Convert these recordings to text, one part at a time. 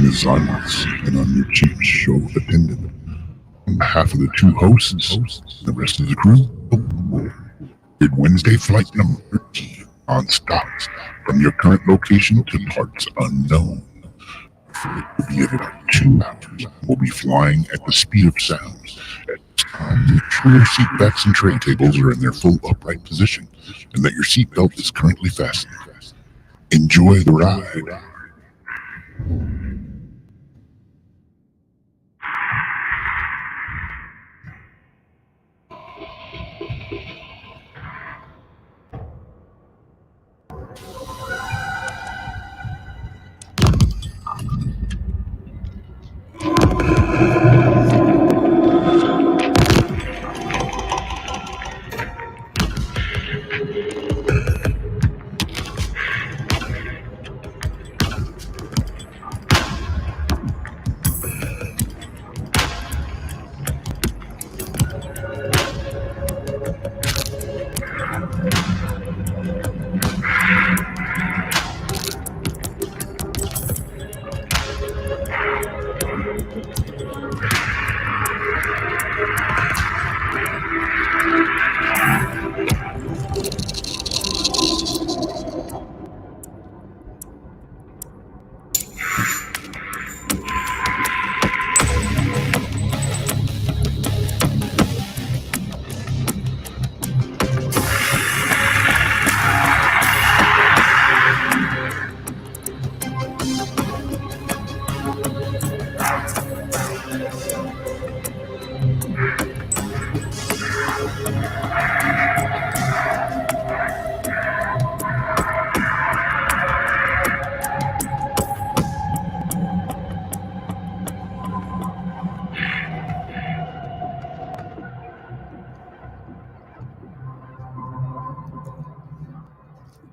name is Silence, and I'm your chief show attendant. On behalf of the two hosts and the rest of the crew, it's Wednesday flight number 13, non-stop, from your current location to parts unknown. It will be at about 2 hours. We'll be flying at the speed of sound. At this time, make sure your seatbacks and tray tables are in their full upright position, and that your seatbelt is currently fastened. Enjoy the ride.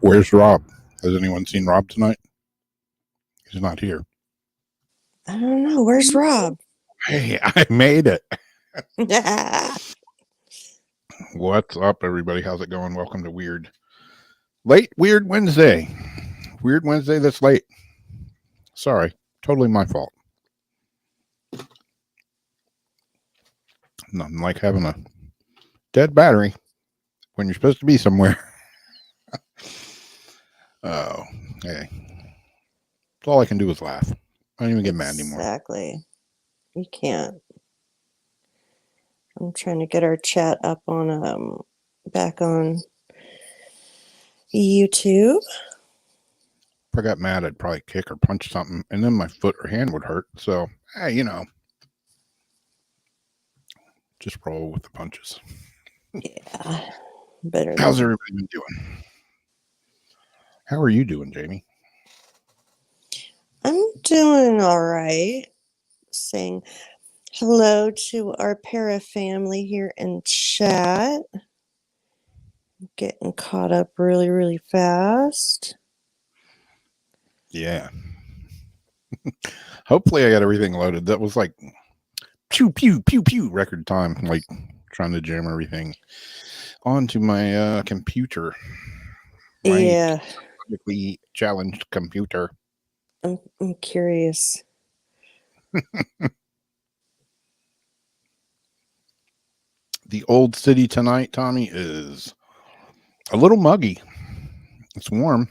Where's Rob? Has anyone seen Rob tonight? He's not here. I don't know. Where's Rob? Hey, I made it. What's up, everybody? How's it going? Welcome to Weird Wednesday. Weird Wednesday that's late. Sorry, totally my fault. Nothing like having a dead battery when you're supposed to be somewhere. Oh, hey. That's all I can do is laugh. I don't even get mad anymore. Exactly. You can't. I'm trying to get our chat up on back on YouTube. If I got mad, I'd probably kick or punch something, and then my foot or hand would hurt. So, hey, just roll with the punches. Yeah. Better. How's everybody been doing? How are you doing, Jamie? I'm doing all right. Saying hello to our para family here in chat. Getting caught up really, really fast. Yeah. Hopefully I got everything loaded. That was like pew, pew, pew, pew record time. Like trying to jam everything onto my computer. Yeah. Technically challenged computer. I'm curious. The old city tonight, Tommy, is a little muggy. It's warm.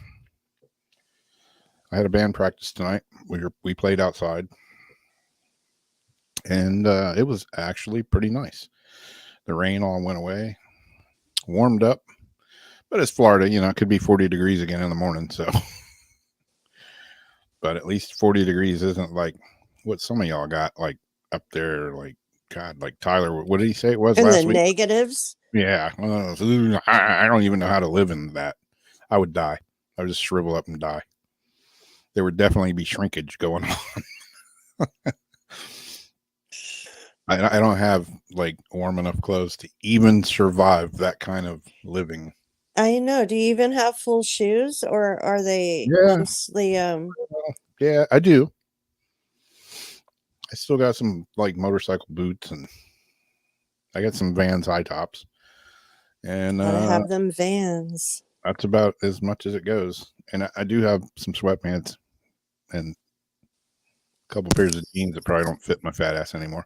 I had a band practice tonight. We played outside, and it was actually pretty nice. The rain all went away, warmed up, but it's Florida. It could be 40 degrees again in the morning. So, but at least 40 degrees isn't like what some of y'all got like up there. Like God, like Tyler. What did he say it was last week? Negatives. Yeah, I don't even know how to live in that. I would die. I would just shrivel up and die. There would definitely be shrinkage going on. I don't have like warm enough clothes to even survive that kind of living. I know. Do you even have full shoes, or are they mostly? Yeah, I do. I still got some like motorcycle boots, and I got some Vans high tops. And gotta have them Vans. That's about as much as it goes. And I do have some sweatpants and couple pairs of jeans that probably don't fit my fat ass anymore.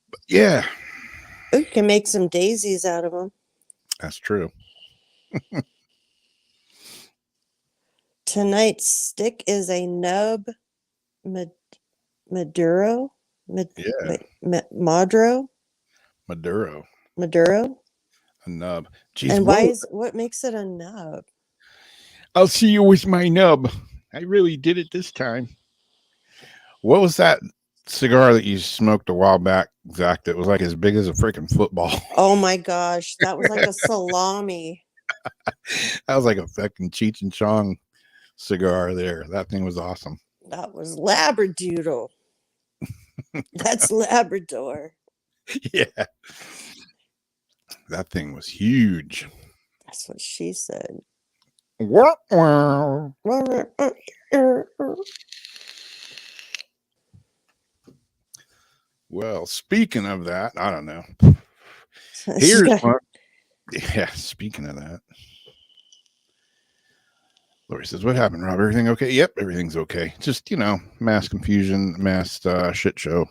But yeah, Oh, you can make some daisies out of them. that's true. Tonight's stick is a nub Maduro. Yeah. Maduro. Maduro, Maduro. a nub. Jeez, And what makes it a nub? I'll see you with my nub. I really did it this time. What was that cigar that you smoked a while back, Zach, that was like as big as a freaking football? Oh my gosh, that was like a salami. That was like a fucking Cheech and Chong cigar there. That thing was awesome. That was Labradoodle. That's Labrador. Yeah. That thing was huge. That's what she said. Wow. Well, speaking of that, I don't know. Here's one. Yeah, speaking of that. Lori says, what happened, Rob? Everything okay? Yep, everything's okay. Just, mass confusion, mass shit show,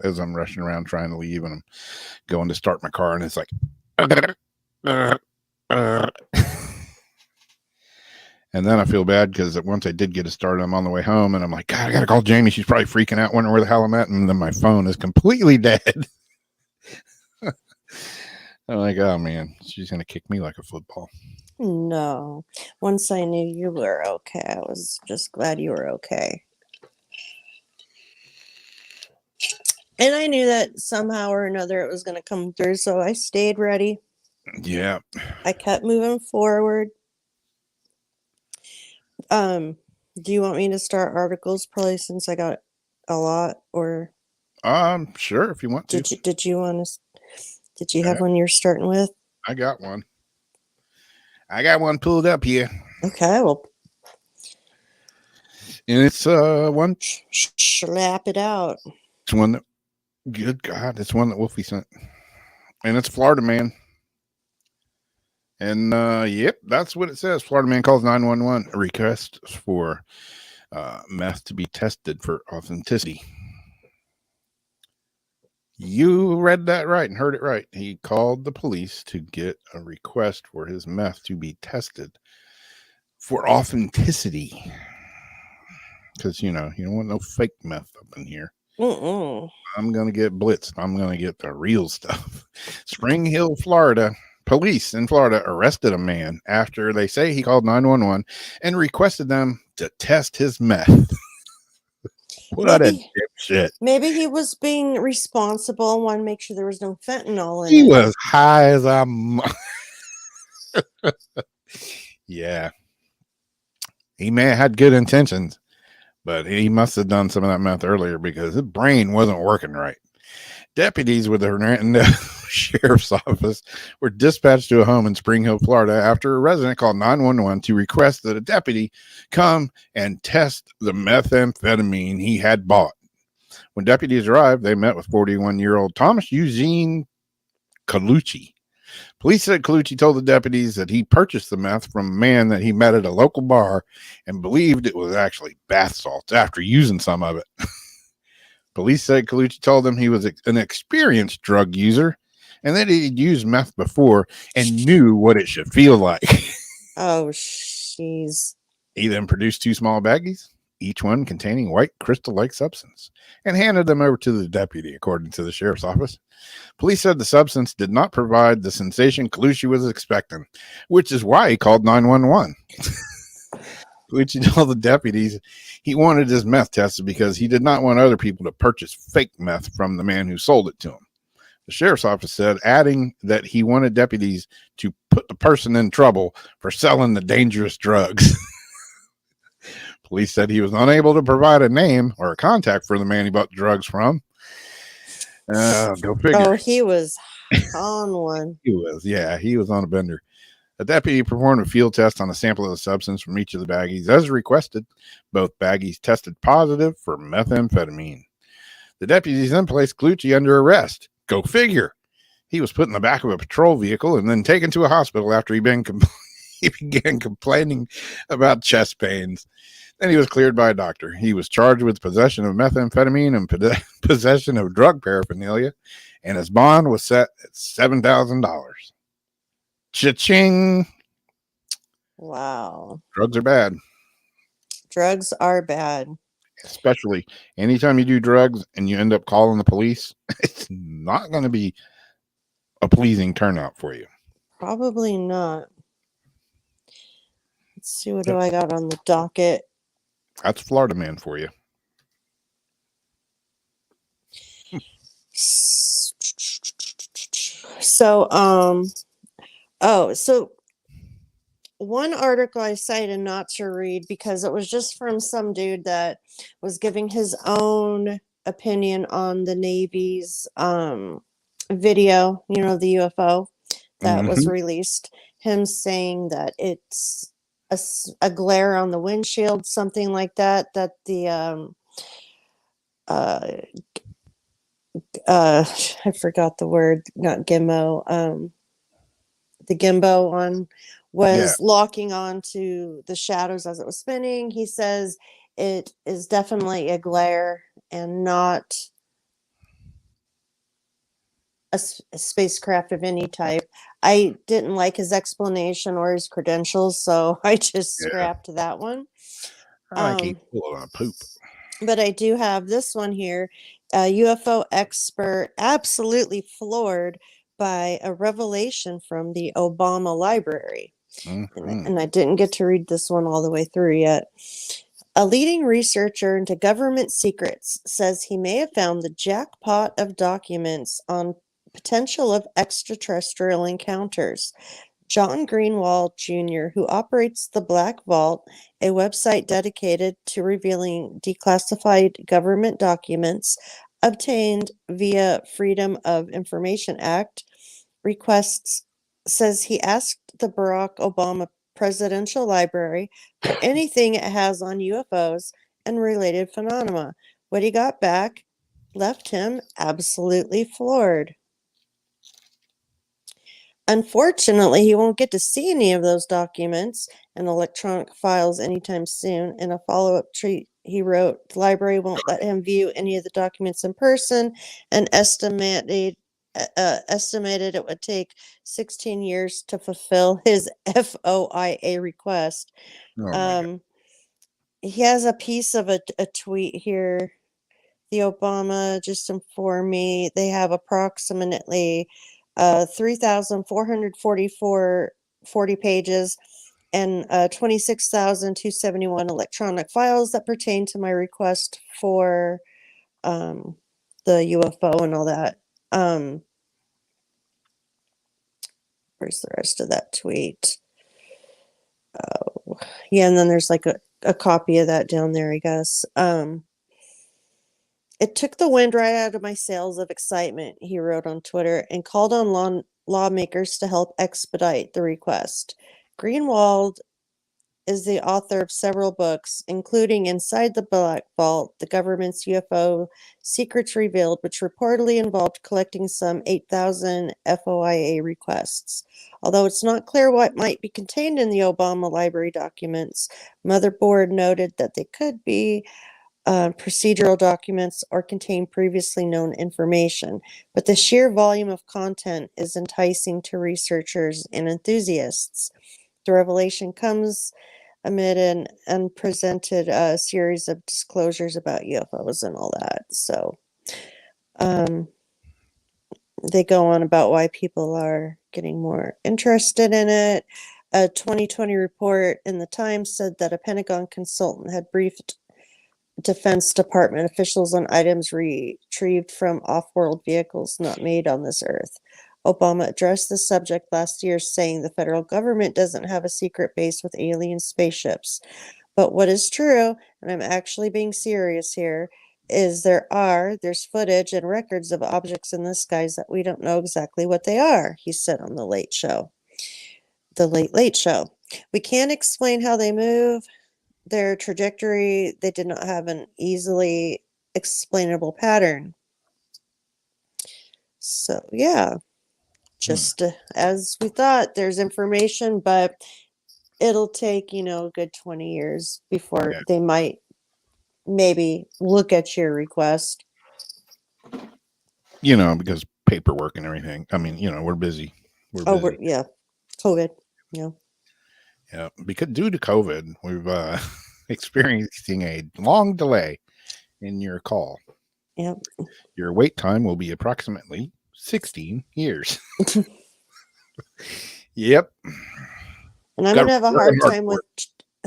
as I'm rushing around trying to leave and I'm going to start my car and it's like, and then I feel bad because once I did get it started, I'm on the way home and I'm like, God, I got to call Jamie. She's probably freaking out, wondering where the hell I'm at. And then my phone is completely dead. I'm like, oh man, she's going to kick me like a football. No. Once I knew you were okay, I was just glad you were okay. And I knew that somehow or another it was going to come through, so I stayed ready. Yeah. I kept moving forward. Do you want me to start articles probably since I got a lot, or sure, if you want to. Did you have one you're starting with? I got one. I got one pulled up here. Okay, well, and it's one. Slap it out. It's one that. Good God, it's one that Wolfie sent, and it's Florida man. And yep, that's what it says. Florida man calls 911. A request for meth to be tested for authenticity. You read that right and heard it right. He called the police to get a request for his meth to be tested for authenticity. Because, you don't want no fake meth up in here. I'm going to get blitzed. I'm going to get the real stuff. Spring Hill, Florida. Police in Florida arrested a man after they say he called 911 and requested them to test his meth. What a dipshit. Maybe he was being responsible and wanted to make sure there was no fentanyl in it. He it. was high as a... Yeah. He may have had good intentions, but he must have done some of that meth earlier because his brain wasn't working right. Deputies with the sheriff's office were dispatched to a home in Spring Hill, Florida, after a resident called 911 to request that a deputy come and test the methamphetamine he had bought. When deputies arrived, they met with 41-year-old Thomas Eugene Colucci. Police said Colucci told the deputies that he purchased the meth from a man that he met at a local bar and believed it was actually bath salts after using some of it. Police said Colucci told them he was an experienced drug user and that he'd used meth before and knew what it should feel like. Oh, jeez. He then produced 2 small baggies, each one containing white crystal-like substance, and handed them over to the deputy, according to the sheriff's office. Police said the substance did not provide the sensation Colucci was expecting, which is why he called 911. Colucci told the deputies he wanted his meth tested because he did not want other people to purchase fake meth from the man who sold it to him. The sheriff's office said, adding that he wanted deputies to put the person in trouble for selling the dangerous drugs. Police said he was unable to provide a name or a contact for the man he bought the drugs from. Go figure. Oh, he was on one. He was on a bender. A deputy performed a field test on a sample of the substance from each of the baggies. As requested, both baggies tested positive for methamphetamine. The deputies then placed Colucci under arrest. Go figure. He was put in the back of a patrol vehicle and then taken to a hospital after he began complaining about chest pains. Then he was cleared by a doctor. He was charged with possession of methamphetamine and possession of drug paraphernalia, and his bond was set at $7,000. Cha-ching! Wow. Drugs are bad. Drugs are bad. Especially anytime you do drugs and you end up calling the police, it's not going to be a pleasing turnout for you. Probably not. Let's see, what do Yep. I got on the docket? That's Florida man for you. So, so one article I cited not to read because it was just from some dude that was giving his own opinion on the Navy's video, the UFO that was released. Him saying that it's a glare on the windshield, something like that, that the I forgot the word, not gimmo, the Gimbo one was locking on to the shadows as it was spinning. He says it is definitely a glare and not a spacecraft of any type. I didn't like his explanation or his credentials, so I just scrapped that one. I keep pulling on poop. But I do have this one here. A UFO expert absolutely floored by a revelation from the Obama library. And I didn't get to read this one all the way through yet. A leading researcher into government secrets says he may have found the jackpot of documents on potential of extraterrestrial encounters. John Greenwald Jr., who operates the Black Vault, a website dedicated to revealing declassified government documents obtained via Freedom of Information Act requests, says he asked the Barack Obama Presidential Library for anything it has on UFOs and related phenomena. What he got back left him absolutely floored. Unfortunately, he won't get to see any of those documents and electronic files anytime soon. In a follow-up tweet, he wrote, the library won't let him view any of the documents in person and estimated it would take 16 years to fulfill his FOIA request. He has a piece of a tweet here. The Obama just informed me they have approximately 3,444 pages and 26,271 electronic files that pertain to my request for the UFO and all that. Where's the rest of that tweet? Oh, yeah, and then there's like a copy of that down there, I guess. It took the wind right out of my sails of excitement, he wrote on Twitter, and called on lawmakers to help expedite the request. Greenwald is the author of several books, including Inside the Black Vault, the government's UFO secrets revealed, which reportedly involved collecting some 8,000 FOIA requests. Although it's not clear what might be contained in the Obama library documents, Motherboard noted that they could be procedural documents or contain previously known information, but the sheer volume of content is enticing to researchers and enthusiasts. The revelation comes amid an unprecedented series of disclosures about UFOs and all that. So they go on about why people are getting more interested in it. A 2020 report in the Times said that a Pentagon consultant had briefed Defense Department officials on items retrieved from off-world vehicles not made on this earth. Obama addressed the subject last year, saying the federal government doesn't have a secret base with alien spaceships. But what is true, and I'm actually being serious here, is there's footage and records of objects in the skies that we don't know exactly what they are, he said on the Late Late Show. We can't explain how they move, their trajectory. They did not have an easily explainable pattern. So, yeah, just as we thought, there's information, but it'll take, a good 20 years before Yeah. they might maybe look at your request. Because paperwork and everything. I mean, we're busy. We're busy. Yeah. COVID. Yeah. Yeah. Because due to COVID, we've experiencing a long delay in your call. Yep. Your wait time will be approximately 16 years. Yep. And I'm Got gonna have a really hard hard time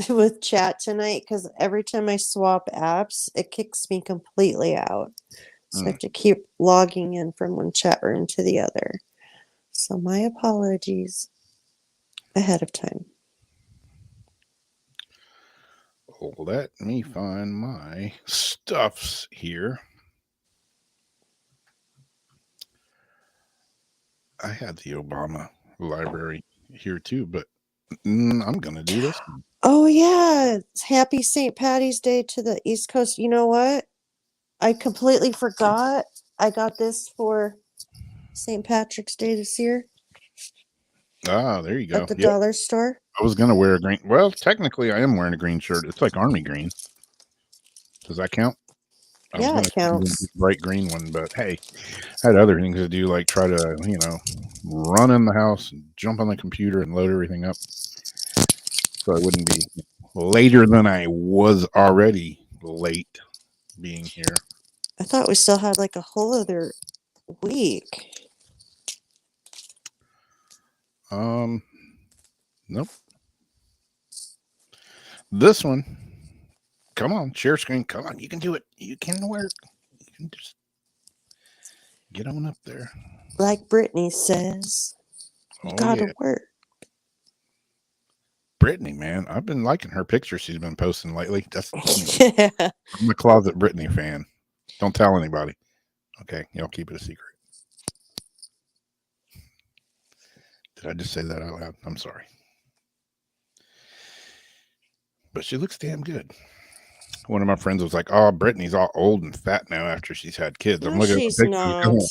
for with chat tonight because every time I swap apps, it kicks me completely out. So I have to keep logging in from one chat room to the other. So my apologies ahead of time. Let me find my stuffs here. I had the Obama library here too, but I'm going to do this one. Oh yeah, happy St. Patty's Day to the East Coast. You know what? I completely forgot. I got this for St. Patrick's Day this year Ah, there you go. at the Yep. dollar store. I was going to wear a green. Well, technically, I am wearing a green shirt. It's like army green. Does that count? I was Yeah, going it to counts. bright green one, but hey, I had other things to do, like try to, run in the house and jump on the computer and load everything up, so I wouldn't be later than I was already late being here. I thought we still had like a whole other week. Nope. This one. Come on, share screen. Come on, you can do it. You can work. You can just get on up there. Like Brittany says, you gotta work. Brittany, man, I've been liking her pictures she's been posting lately. Yeah. I'm a closet Brittany fan. Don't tell anybody. Okay, y'all keep it a secret. Did I just say that out loud? I'm sorry. But she looks damn good. One of my friends was like, "Oh, Brittany's all old and fat now after she's had kids." I'm No, looking at she's the pictures not. going,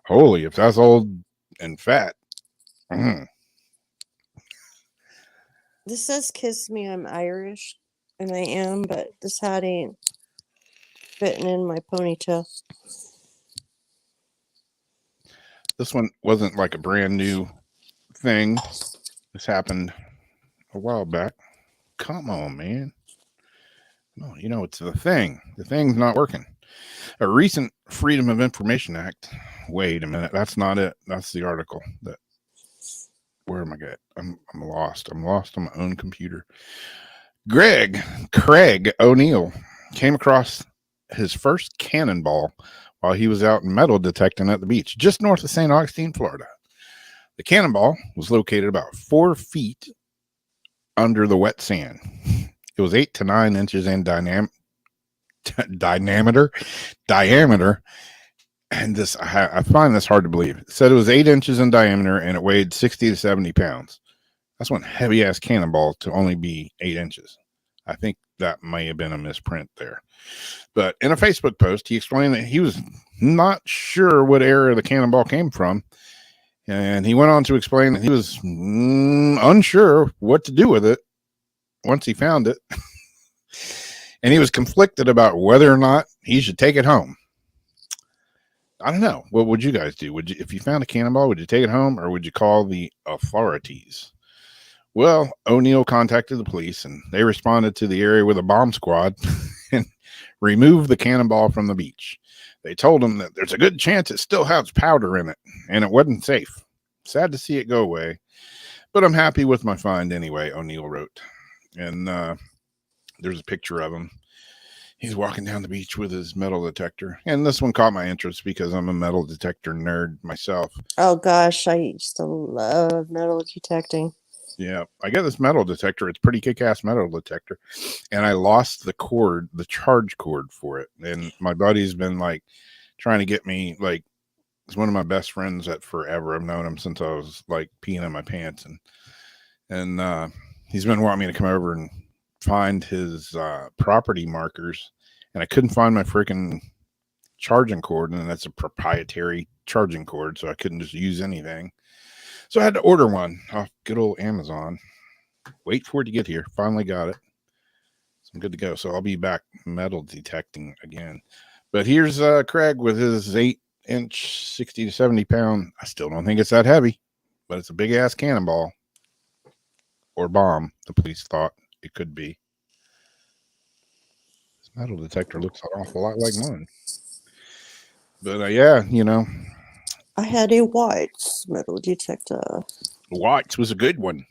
"Holy, if that's old and fat." This says "Kiss Me, I'm Irish," and I am, but this hat ain't fitting in my ponytail. This one wasn't like a brand new thing. This happened a while back. Come on, man. No, it's the thing. The thing's not working. A recent Freedom of Information Act. Wait a minute. That's not it. That's the article. Where am I at? I'm lost. I'm lost on my own computer. Craig O'Neill came across his first cannonball while he was out metal detecting at the beach just north of St. Augustine, Florida. The cannonball was located about 4 feet under the wet sand. It was 8 to 9 inches in diameter. And this, I find this hard to believe. It said it was 8 inches in diameter and it weighed 60 to 70 pounds. That's one heavy ass cannonball to only be 8 inches. I think that may have been a misprint there. But in a Facebook post, he explained that he was not sure what era the cannonball came from. And he went on to explain that he was unsure what to do with it once he found it. And he was conflicted about whether or not he should take it home. I don't know. What would you guys do? Would you, if you found a cannonball, would you take it home or would you call the authorities? Well, O'Neill contacted the police and they responded to the area with a bomb squad and removed the cannonball from the beach. They told him that there's a good chance it still has powder in it and it wasn't safe. Sad to see it go away, but I'm happy with my find anyway, O'Neill wrote. And there's a picture of him. He's walking down the beach with his metal detector. And this one caught my interest because I'm a metal detector nerd myself. Oh gosh, I used to love metal detecting. Yeah, I got this metal detector. It's pretty kick-ass metal detector. And I lost the cord, the charge cord for it. And my buddy's been like trying to get me, like, he's one of my best friends at forever. I've known him since I was like peeing in my pants. And he's been wanting me to come over and find his property markers. And I couldn't find my freaking charging cord. And that's a proprietary charging cord. So I couldn't just use anything. So I had to order one off good old Amazon. Wait for it to get here. Finally got it. So I'm good to go. So I'll be back metal detecting again. But here's Craig with his 8-inch, 60 to 70 pound. I still don't think it's that heavy, but it's a big ass cannonball or bomb. The police thought it could be. This metal detector looks an awful lot like mine. But yeah, you know, I had a white metal detector Watts was a good one.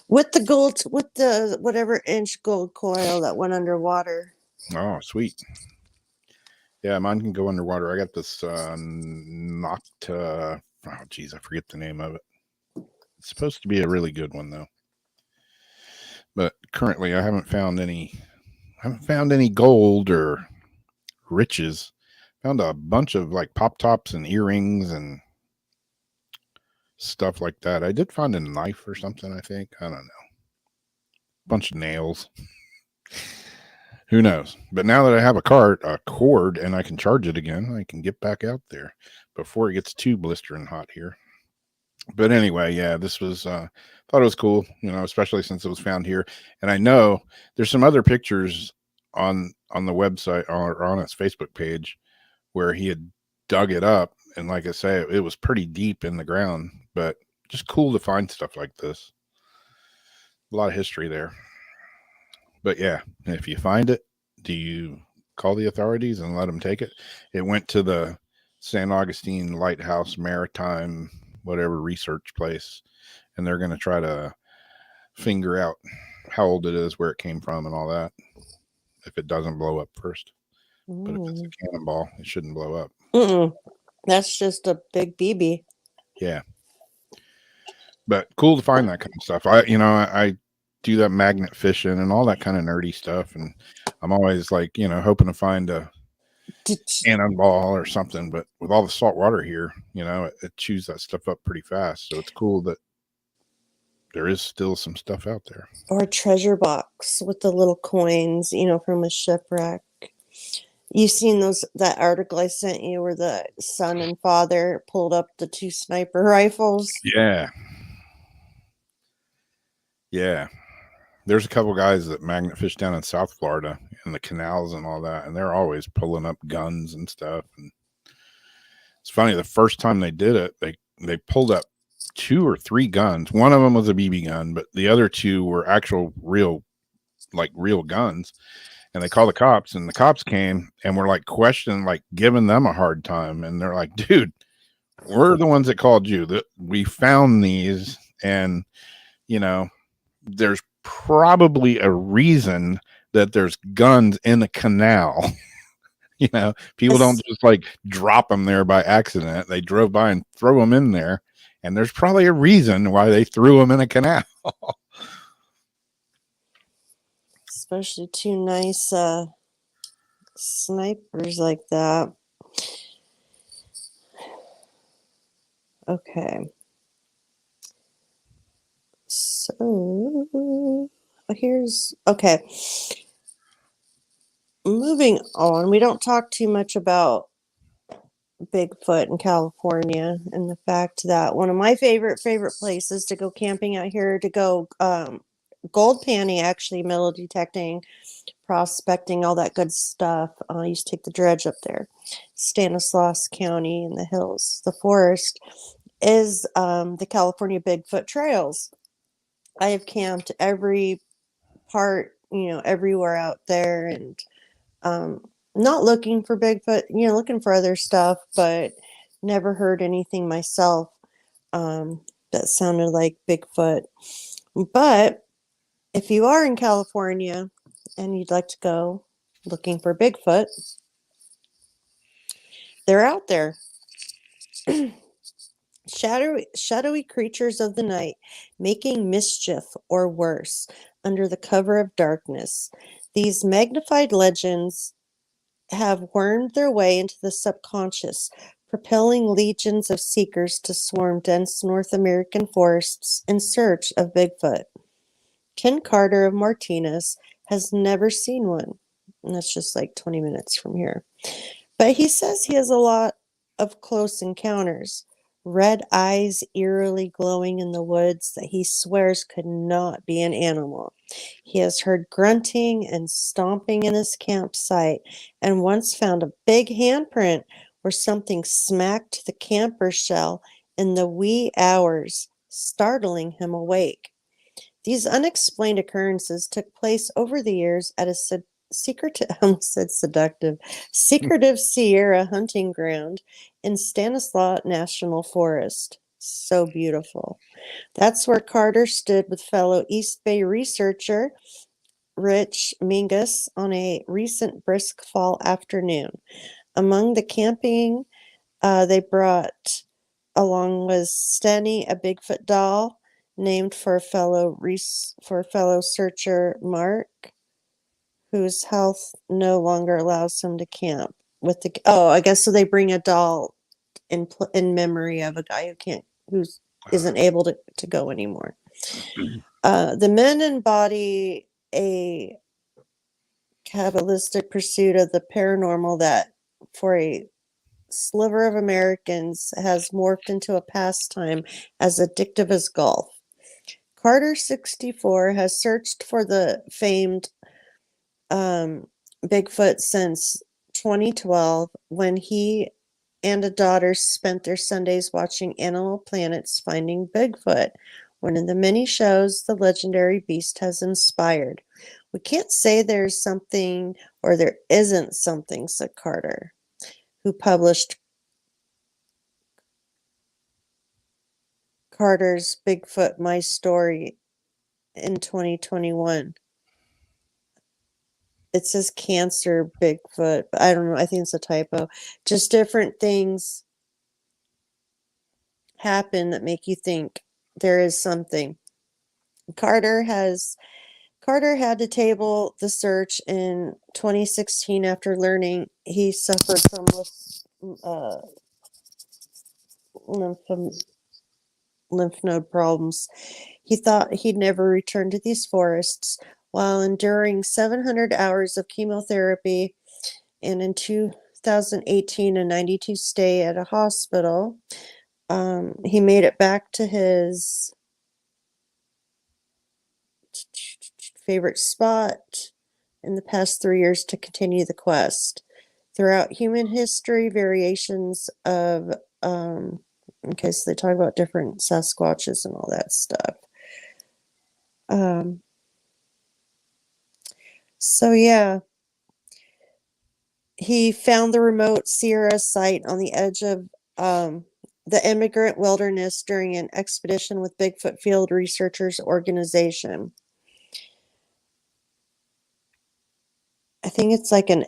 with the whatever inch gold coil that went underwater. Oh, sweet. Yeah, mine can go underwater. I got this Nocta. Oh, geez, I forget the name of it. It's supposed to be a really good one though. But currently, I haven't found any. Gold or riches. Found a bunch of like pop tops and earrings and stuff like that. I did find a knife or something. I think I don't know. Bunch of nails. Who knows? But now that I have a cord, and I can charge it again, I can get back out there before it gets too blistering hot here. But anyway, yeah, this was thought it was cool, you know, especially since it was found here. And I know there's some other pictures on the website or on his Facebook page where he had dug it up, and like I say, it was pretty deep in the ground, but just cool to find stuff like this. A lot of history there. But yeah, if you find it, do you call the authorities and let them take it? It went to the San Augustine Lighthouse Maritime, whatever research place, and they're going to try to figure out how old it is, where it came from, and all that. If it doesn't blow up first, but if it's a cannonball, it shouldn't blow up. That's just a big BB. Yeah, but cool to find that kind of stuff. I do that magnet fishing and all that kind of nerdy stuff, and I'm always like, hoping to find a cannonball or something. But with all the salt water here, it chews that stuff up pretty fast. So it's cool that there is still some stuff out there. Or a treasure box with the little coins, from a shipwreck. You've seen that article I sent you where the son and father pulled up the 2 sniper rifles? Yeah. Yeah. There's a couple guys that magnet fish down in South Florida in the canals and all that, and they're always pulling up guns and stuff. And it's funny, the first time they did it, they pulled up 2 or 3 guns. One of them was a BB gun, but the other 2 were actual real guns. And they called the cops, and the cops came and were like questioning, like giving them a hard time. And they're like, dude, we're the ones that called you. That we found these, and there's probably a reason that there's guns in the canal. People don't just like drop them there by accident. They drove by and throw them in there, and there's probably a reason why they threw them in a canal. Especially 2 nice snipers like that. Okay. So okay. Moving on, we don't talk too much about Bigfoot in California, and the fact that one of my favorite places to go camping out here, to go gold panning, actually metal detecting, prospecting, all that good stuff. I used to take the dredge up there. Stanislaus County in the hills, the forest, is the California Bigfoot trails. I have camped every part, everywhere out there, and not looking for Bigfoot, looking for other stuff, but never heard anything myself that sounded like Bigfoot. But if you are in California and you'd like to go looking for Bigfoot, they're out there. Shadowy creatures of the night, making mischief or worse under the cover of darkness. These magnified legends have wormed their way into the subconscious, propelling legions of seekers to swarm dense North American forests in search of Bigfoot. Ken Carter of Martinez has never seen one, and that's just like 20 minutes from here. But he says he has a lot of close encounters. red eyes eerily glowing in the woods that he swears could not be an animal. He has heard grunting and stomping in his campsite and once found a big handprint where something smacked the camper shell in the wee hours, startling him awake. These unexplained occurrences took place over the years at a secretive, I almost said seductive, secretive Sierra hunting ground in Stanislaus National Forest. So beautiful. That's where Carter stood with fellow East Bay researcher Rich Mingus on a recent brisk fall afternoon. Among the camping they brought along was Stenny, a Bigfoot doll named for fellow searcher Mark, whose health no longer allows him to camp with the. Oh, I guess so. They bring a doll in memory of a guy who isn't able to go anymore. The men embody a cabalistic pursuit of the paranormal that, for a sliver of Americans, has morphed into a pastime as addictive as golf. Carter, 64, has searched for the famed Bigfoot since 2012, when he and a daughter spent their Sundays watching Animal Planet's Finding Bigfoot, one of the many shows the legendary beast has inspired. We can't say there's something or there isn't something, said Carter, who published Carter's Bigfoot My Story in 2021. It says cancer Bigfoot, but I don't know. I think it's a typo. Just different things happen that make you think there is something. Carter had to table the search in 2016 after learning he suffered from lymph node problems. He thought he'd never return to these forests while enduring 700 hours of chemotherapy, and in 2018 a 92 stay at a hospital. He made it back to his favorite spot in the past 3 years to continue the quest. Throughout human history, variations of okay, so they talk about different Sasquatches and all that stuff. So yeah, he found the remote Sierra site on the edge of the immigrant wilderness during an expedition with Bigfoot Field Researchers Organization. I think it's like an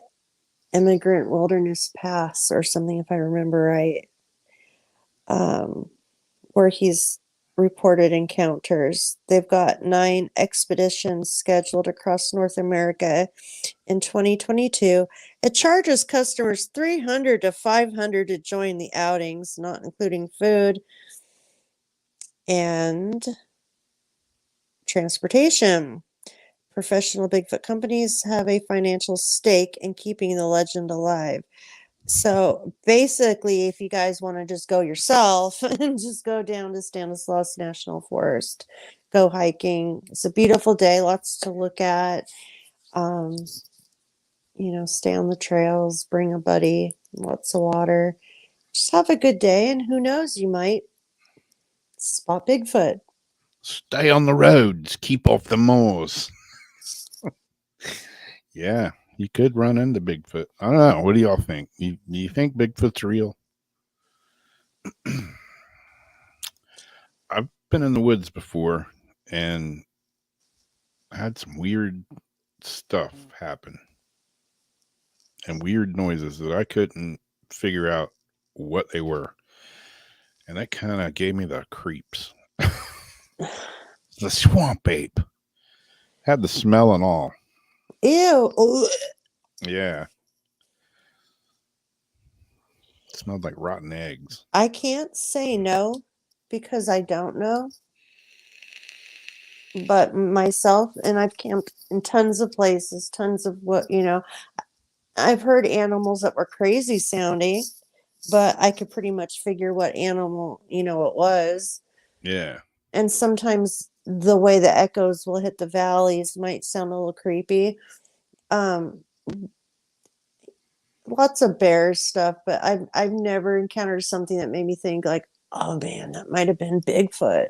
immigrant wilderness pass or something, if I remember right, where he's reported encounters. They've got 9 expeditions scheduled across North America in 2022. It charges customers $300 to $500 to join the outings, not including food and transportation. Professional Bigfoot companies have a financial stake in keeping the legend alive. So basically, if you guys want to just go yourself and just go down to Stanislaus National Forest, go hiking. It's a beautiful day, lots to look at. Stay on the trails, bring a buddy, lots of water. Just have a good day, and who knows, you might spot Bigfoot. Stay on the roads, keep off the moors. Yeah, you could run into Bigfoot. I don't know. What do y'all think? Do you think Bigfoot's real? I've been in the woods before and had some weird stuff happen and weird noises that I couldn't figure out what they were. And that kind of gave me the creeps. The swamp ape had the smell and all. Ew. Ugh. Yeah. It smelled like rotten eggs. I can't say no because I don't know. But myself, and I've camped in tons of places, tons of I've heard animals that were crazy sounding, but I could pretty much figure what animal, it was. Yeah. And sometimes the way the echoes will hit the valleys might sound a little creepy. Um, Lots of bear stuff, but I've never encountered something that made me think like, oh man, that might have been Bigfoot.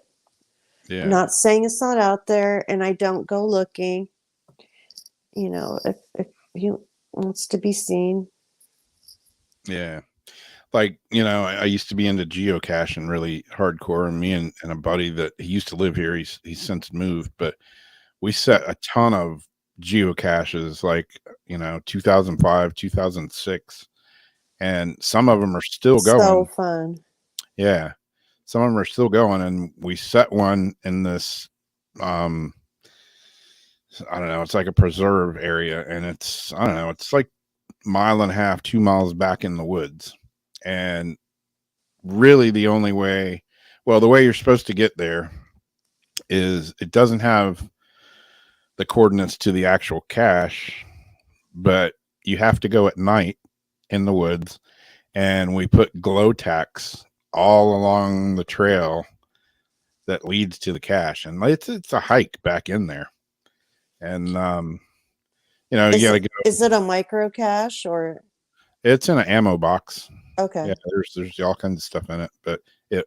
I'm Yeah. not saying it's not out there, and I don't go looking. If he wants to be seen. Yeah. Like, I used to be into geocaching really hardcore, and me and a buddy that he used to live here, he's since moved, but we set a ton of geocaches, like, 2005, 2006, and some of them are still So going. fun. Yeah. Some of them are still going, and we set one in this, I don't know, it's like a preserve area, and I don't know, it's like mile and a half, 2 miles back in the woods. And really the only way, well, the way you're supposed to get there is it doesn't have the coordinates to the actual cache, but you have to go at night in the woods, and we put glow tacks all along the trail that leads to the cache, and it's a hike back in there. And you gotta go. Is it a micro cache or It's in an ammo box. okay? Yeah, there's all kinds of stuff in it, but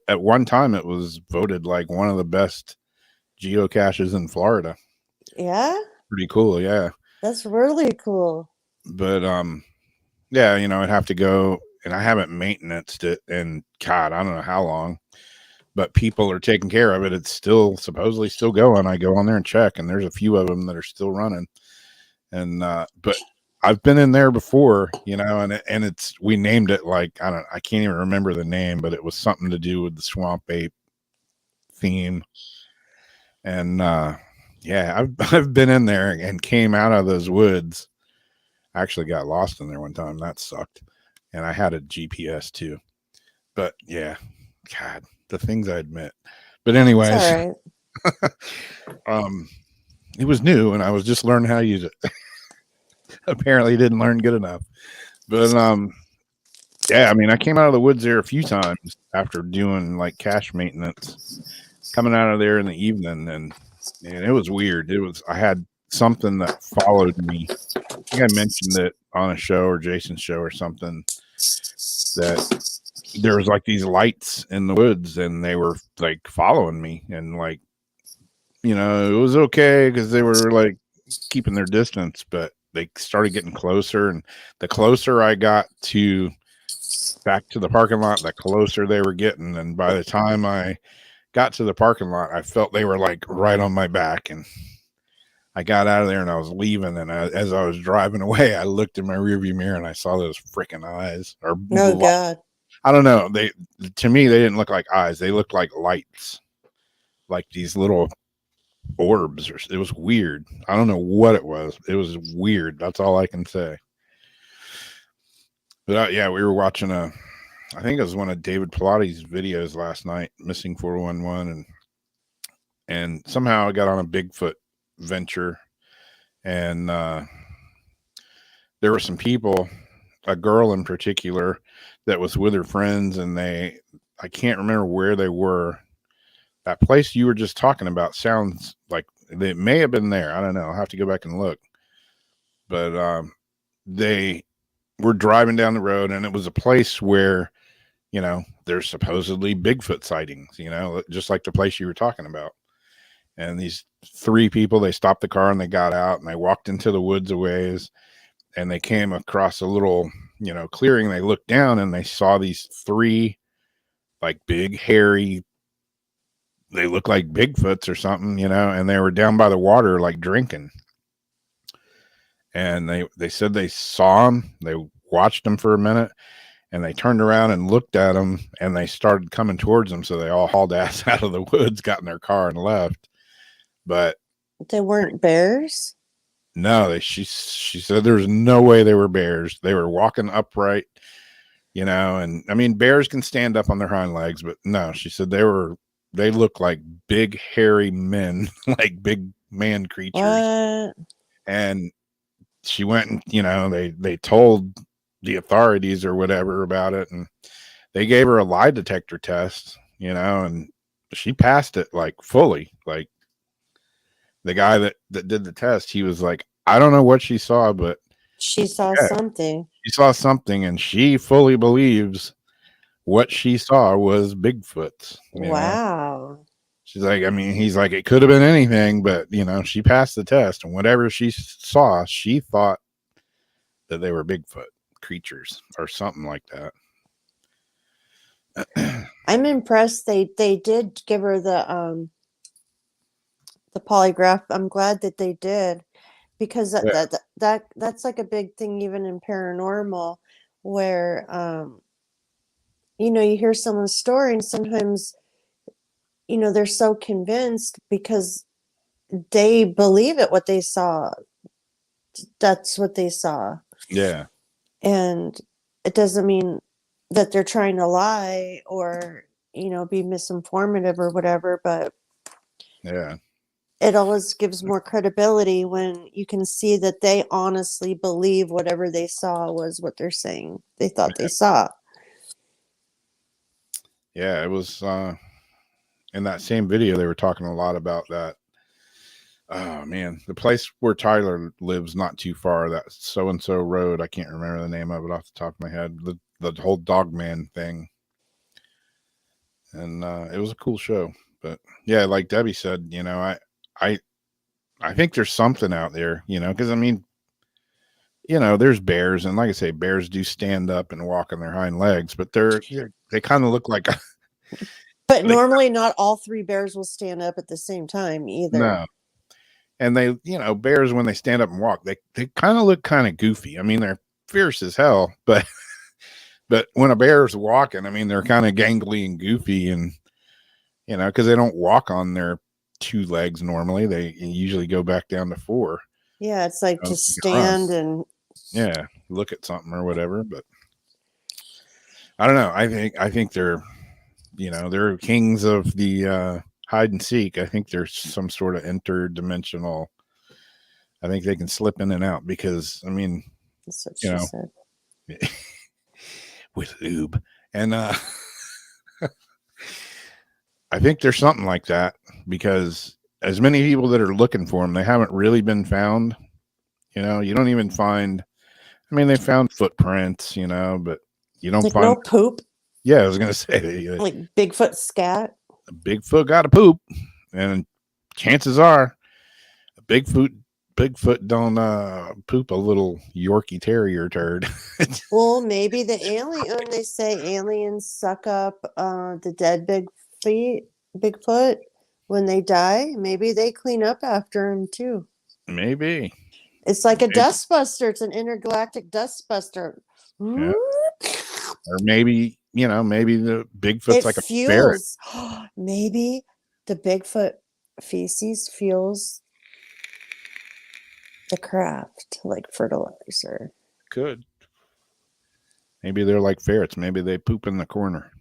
at one time it was voted like one of the best geocaches in Florida. Yeah, Pretty cool, yeah. that's really cool. But yeah, I'd have to go, and I haven't maintained it in God, I don't know how long, but people are taking care of it. It's still supposedly still going. I go on there and check, and there's a few of them that are still running. And but I've been in there before, and we named it like I can't even remember the name, but it was something to do with the swamp ape theme. And yeah, I've been in there and came out of those woods. I actually got lost in there one time. That sucked. And I had a GPS too. But yeah, God, the things I admit. But anyways, It's all right. it was new, and I was just learning how to use it. Apparently didn't learn good enough. But yeah, I mean, I came out of the woods there a few times after doing like cache maintenance, coming out of there in the evening, and it was weird. I had something that followed me. I think I mentioned it on a show or Jason's show or something, that there was like these lights in the woods, and they were like following me, and like, it was okay because they were like keeping their distance, but they started getting closer, and the closer I got back to the parking lot, the closer they were getting. And by the time I got to the parking lot, I felt they were like right on my back, and I got out of there and I was leaving. And as I was driving away, I looked in my rearview mirror and I saw those freaking eyes. Oh God. I don't know. To me, they didn't look like eyes. They looked like lights, like these little orbs. It was weird. I don't know what it was. It was weird. That's all I can say. But yeah, we were watching I think it was one of David Pilotti's videos last night, Missing 411, and somehow I got on a Bigfoot venture, and there were some people, a girl in particular, that was with her friends, and I can't remember where they were. That place you were just talking about sounds like they may have been there. I don't know. I'll have to go back and look. But they were driving down the road, and it was a place where, there's supposedly Bigfoot sightings, just like the place you were talking about. And these three people, they stopped the car and they got out and they walked into the woods a ways, and they came across a little, clearing. They looked down and they saw these three like big, hairy, they look like Bigfoots or something, and they were down by the water, like drinking. And they said they saw them. They watched them for a minute, and they turned around and looked at them, and they started coming towards them. So they all hauled ass out of the woods, got in their car, and left. But they weren't bears. No, she said there's no way they were bears. They were walking upright, and I mean, bears can stand up on their hind legs, but no, she said they look like big hairy men, like big man creatures. What? And she went and, they told the authorities or whatever about it. And they gave her a lie detector test, and she passed it like fully. Like the guy that did the test, he was like, I don't know what she saw, but She saw yeah, something. she saw something, and she fully believes what she saw was Bigfoot. Wow. She's like, I mean, he's like, it could have been anything, but she passed the test, and whatever she saw, she thought that they were Bigfoot creatures or something like that. I'm impressed they did give her the polygraph. I'm glad that they did, because Yeah. that's like a big thing even in paranormal, where you hear someone's story and sometimes they're so convinced because they believe it, what they saw, that's what they saw. Yeah. And it doesn't mean that they're trying to lie or be misinformative or whatever, but Yeah. it always gives more credibility when you can see that they honestly believe whatever they saw was what they're saying they thought they saw. Yeah. It was in that same video, they were talking a lot about that. Oh man, the place where Tyler lives not too far, that so and so road. I can't remember the name of it off the top of my head. The whole Dogman thing, and it was a cool show. But yeah, like Debbie said, I I think there's something out there, because I mean, there's bears, and like I say, bears do stand up and walk on their hind legs, but they kind of look like But like normally not all three bears will stand up at the same time either. no. And they, bears when they stand up and walk, they kind of look kind of goofy. I mean, they're fierce as hell, but when a bear's walking, I mean, they're kind of gangly and goofy, and because they don't walk on their two legs normally, they usually go back down to four. Yeah, it's like to They can run. stand and Yeah, look at something or whatever. But I don't know. I think they're kings of the hide and seek. I think there's some sort of interdimensional. I think they can slip in and out because I mean, that's what you she know, said. with lube. And I think there's something like that because as many people that are looking for them, they haven't really been found. You don't even find. I mean, they found footprints, but you don't Like find. no poop, Yeah, I was gonna say like Bigfoot scat. Bigfoot got a poop, and chances are Bigfoot don't poop a little Yorkie Terrier turd. Well, maybe the alien, when they say aliens suck up the dead Bigfoot when they die, maybe they clean up after him too. Maybe. It's like a Maybe. dust buster. It's an intergalactic dust buster. Yeah. Or maybe, maybe the Bigfoot's It like a ferret. fuels. Maybe the Bigfoot feces fuels the craft like fertilizer. Could. Maybe they're like ferrets. Maybe they poop in the corner.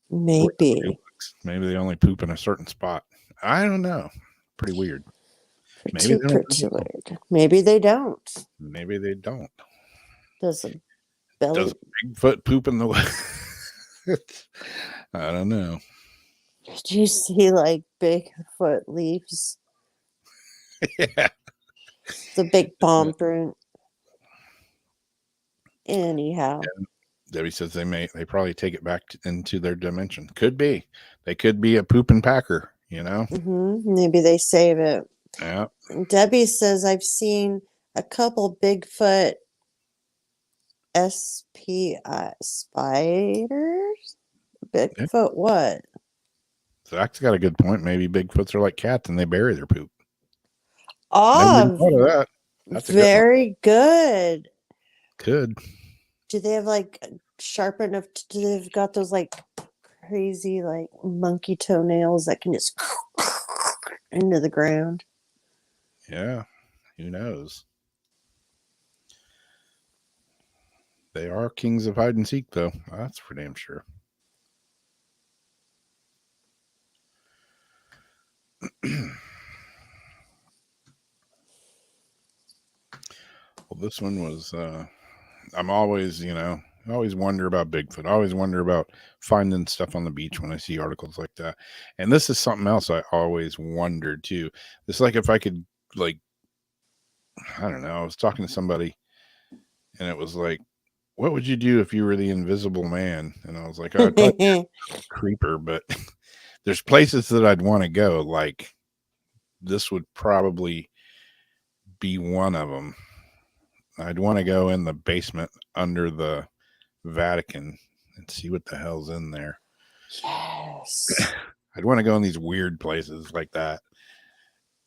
Maybe. Maybe they only poop in a certain spot. I don't know. Pretty weird. Maybe they don't. Pretty weird. Maybe they don't. Maybe they don't. Does a belly? Does Bigfoot poop in the I don't know. Did you see like Bigfoot leaves? Yeah. The big palm print. Anyhow. And Debbie says they probably take it back into their dimension. Could be. They could be a pooping packer, Maybe they save it. Yeah. Debbie says I've seen a couple Bigfoot SPI spiders. Bigfoot what? Zach's got a good point. Maybe Bigfoots are like cats and they bury their poop. Oh, thought of that. That's very good. Could. Do they have like sharp enough? Do they've got those like crazy like monkey toenails that can just into the ground? Yeah. Who knows? They are kings of hide and seek, though. That's for damn sure. Well, this one was. I'm always, I always wonder about Bigfoot. I always wonder about finding stuff on the beach when I see articles like that. And this is something else I always wondered too. It's like if I could, like, I don't know, I was talking to somebody and it was like, what would you do if you were the invisible man? And I was like, oh, I'd probably be a creeper, but there's places that I'd want to go. Like, this would probably be one of them. I'd want to go in the basement under the Vatican and see what the hell's in there. Yes. I'd want to go in these weird places like that,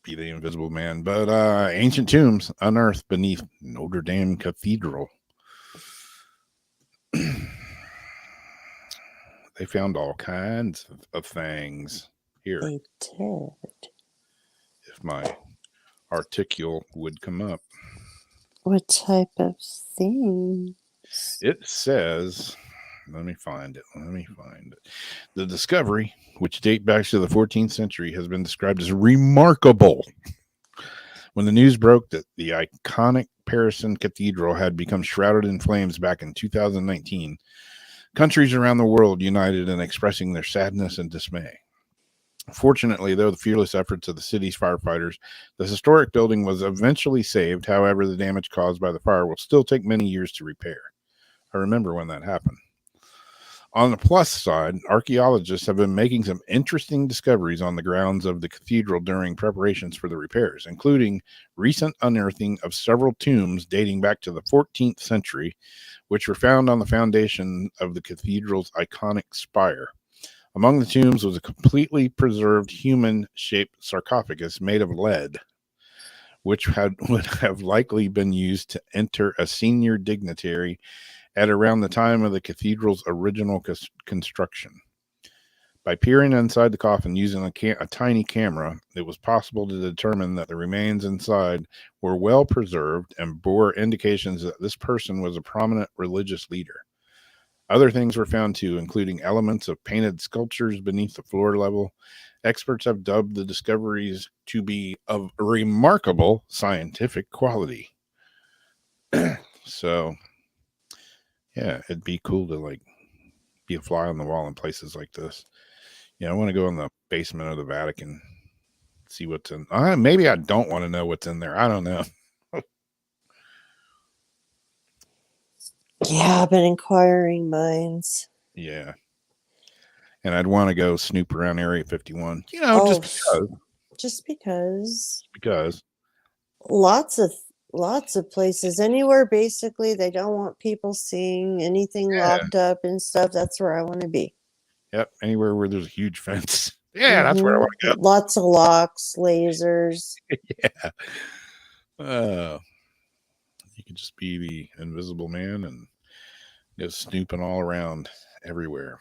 be the invisible man. But ancient tombs unearthed beneath Notre Dame Cathedral. They found all kinds of things here. They did. If my article would come up. What type of thing? It says, let me find it. The discovery, which date back to the 14th century, has been described as remarkable. When the news broke that the iconic Parisian cathedral had become shrouded in flames back in 2019, countries around the world united in expressing their sadness and dismay. Fortunately, though, the fearless efforts of the city's firefighters, the historic building was eventually saved. However, the damage caused by the fire will still take many years to repair. I remember when that happened. On the plus side, archaeologists have been making some interesting discoveries on the grounds of the cathedral during preparations for the repairs, including recent unearthing of several tombs dating back to the 14th century, which were found on the foundation of the cathedral's iconic spire. Among the tombs was a completely preserved human-shaped sarcophagus made of lead, which would have likely been used to enter a senior dignitary at around the time of the cathedral's original construction. By peering inside the coffin using a tiny camera, it was possible to determine that the remains inside were well preserved and bore indications that this person was a prominent religious leader. Other things were found too, including elements of painted sculptures beneath the floor level. Experts have dubbed the discoveries to be of remarkable scientific quality. So, yeah, it'd be cool to like be a fly on the wall in places like this. Yeah, I want to go in the basement of the Vatican, see what's in. Maybe I don't want to know what's in there. I don't know. Yeah, but inquiring minds. Yeah. And I'd want to go snoop around Area 51. You know, just because. Because. Lots of places. Anywhere basically they don't want people seeing anything locked up and stuff. That's where I want to be. Yep. Anywhere where there's a huge fence. Yeah, that's where I want to go. Lots of locks, lasers. Yeah. You could just be the invisible man and go snooping all around everywhere.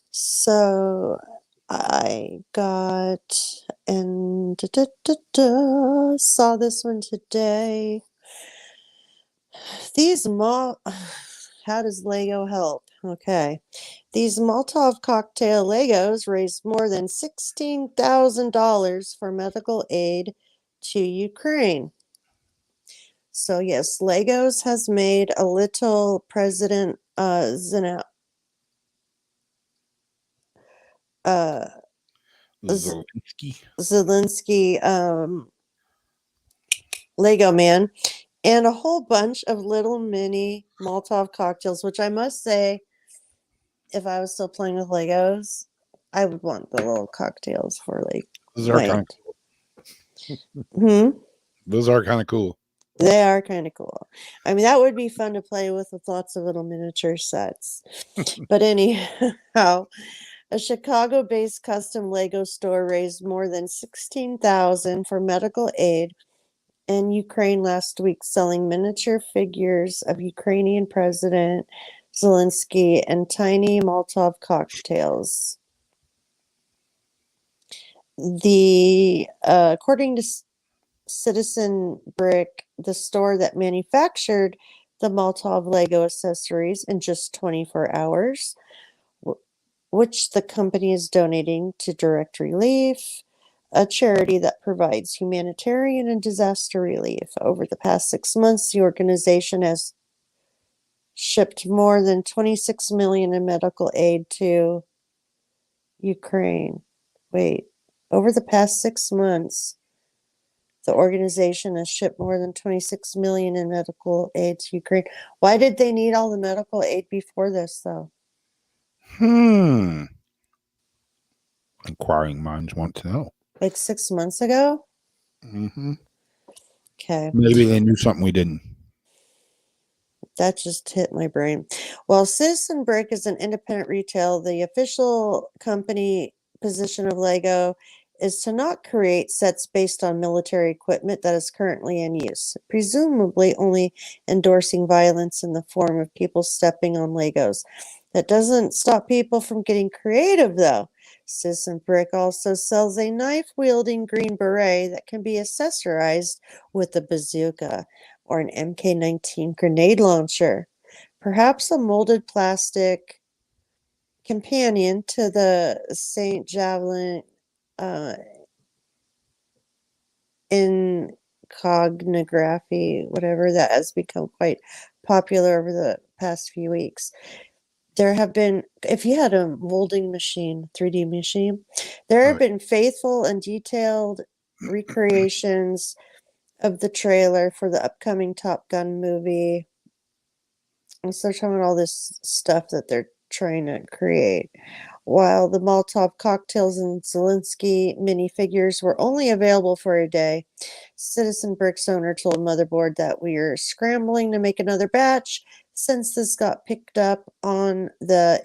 So I got and saw this one today. How does Lego help? Okay. These Molotov cocktail Legos raised more than $16,000 for medical aid to Ukraine. So yes, Legos has made a little President Zelensky Lego man, and a whole bunch of little mini Molotov cocktails, which I must say, if I was still playing with Legos, I would want the little cocktails for like. Those are kind of cool. Those are kind of cool. They are kind of cool. I mean, that would be fun to play with lots of little miniature sets. But anyhow, a Chicago-based custom Lego store raised more than $16,000 for medical aid in Ukraine last week, selling miniature figures of Ukrainian President Zelensky and tiny Molotov cocktails. According to Citizen Brick, the store that manufactured the Molotov Lego accessories in just 24 hours, which the company is donating to direct relief. a charity that provides humanitarian and disaster relief. Over the past 6 months, the organization has shipped more than 26 million in medical aid to Ukraine. Wait, over the past 6 months, the organization has shipped more than 26 million in medical aid to Ukraine. Why did they need all the medical aid before this, though? Inquiring minds want to know. Like 6 months ago? Mm-hmm. Okay. Maybe they knew something we didn't. That just hit my brain. Well, Citizen Brick is an independent retail. The official company position of Lego is to not create sets based on military equipment that is currently in use, presumably only endorsing violence in the form of people stepping on Legos. That doesn't stop people from getting creative, though. Citizen Brick also sells a knife-wielding green beret that can be accessorized with a bazooka or an MK-19 grenade launcher. Perhaps a molded plastic companion to the St. Javelin incognography, whatever, that has become quite popular over the past few weeks. There have been, if you had a molding machine, 3D machine, there have been faithful and detailed recreations of the trailer for the upcoming Top Gun movie. And so talking about all this stuff that they're trying to create. While the Molotov cocktails and Zelensky minifigures were only available for a day, Citizen Brick's owner told Motherboard that we are scrambling to make another batch since this got picked up on the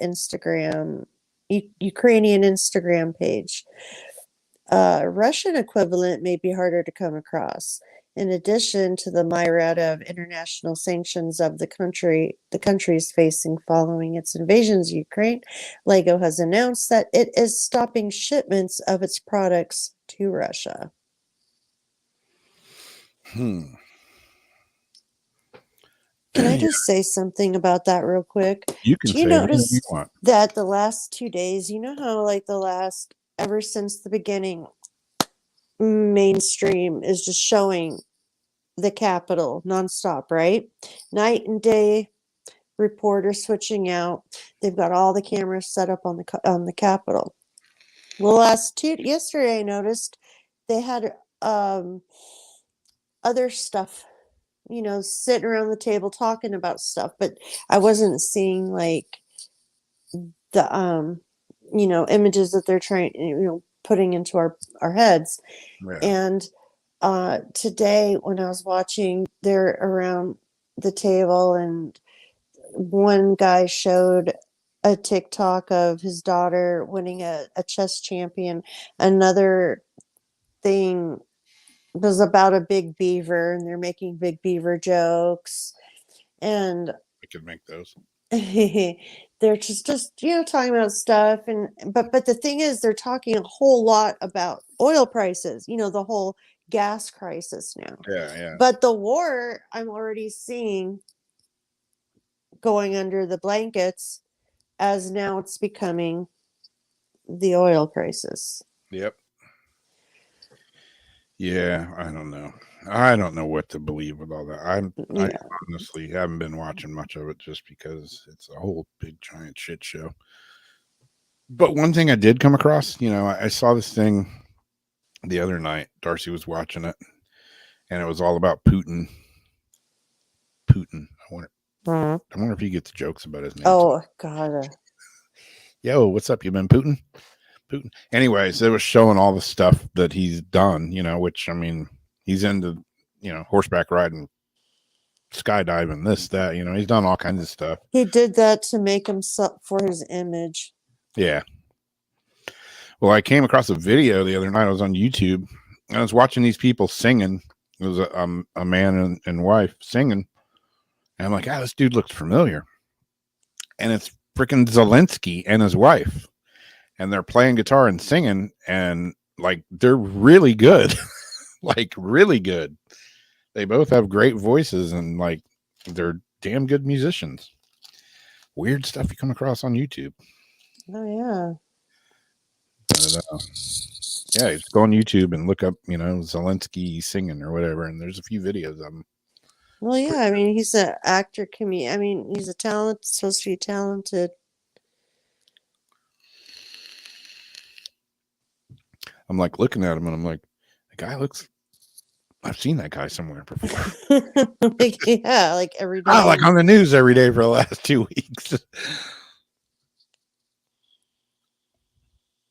Ukrainian Instagram page. Russian equivalent may be harder to come across. In addition to the myriad of international sanctions of the country is facing following its invasions of Ukraine, Lego has announced that it is stopping shipments of its products to Russia. Can I just say something about that real quick? You can Do you say whatever notice you want. that the last 2 days, you know how ever since the beginning, mainstream is just showing the Capitol nonstop, right? Night and day, reporters switching out. They've got all the cameras set up on the Capitol. Well, yesterday I noticed they had other stuff, sitting around the table talking about stuff, but I wasn't seeing like the images that they're trying, putting into our heads. Yeah. And today when I was watching, they're around the table, and one guy showed a TikTok of his daughter winning a chess champion. Another thing was about a big beaver, and they're making big beaver jokes. And I could make those. they're just talking about stuff, and but the thing is, they're talking a whole lot about oil prices, the whole gas crisis now. Yeah. But the war, I'm already seeing going under the blankets, as now it's becoming the oil crisis. Yep. Yeah, I don't know. I don't know what to believe with all that. I honestly haven't been watching much of it just because it's a whole big giant shit show. But one thing I did come across, I saw this thing the other night. Darcy was watching it, and it was all about Putin. I wonder if he gets jokes about his name. Oh, God. Yo, what's up? You been Putin? Anyways, it was showing all the stuff that he's done, which, I mean, he's into, horseback riding, skydiving, this, that, he's done all kinds of stuff. He did that to make himself, for his image. Yeah. Well, I came across a video the other night. I was on YouTube, and I was watching these people singing. It was a man and wife singing. And I'm like, this dude looks familiar. And it's freaking Zelensky and his wife. And they're playing guitar and singing, and like they're really good. Like really good. They both have great voices, and like they're damn good musicians. Weird stuff you come across on YouTube. Oh, yeah. Yeah, just go on YouTube and look up, Zelensky singing or whatever, and there's a few videos of him. Well, yeah, I mean, he's an actor, comedian. I mean, he's supposed to be talented. I'm like looking at him and I'm like, the guy looks. I've seen that guy somewhere before. Yeah, like every day. Oh, like on the news every day for the last 2 weeks.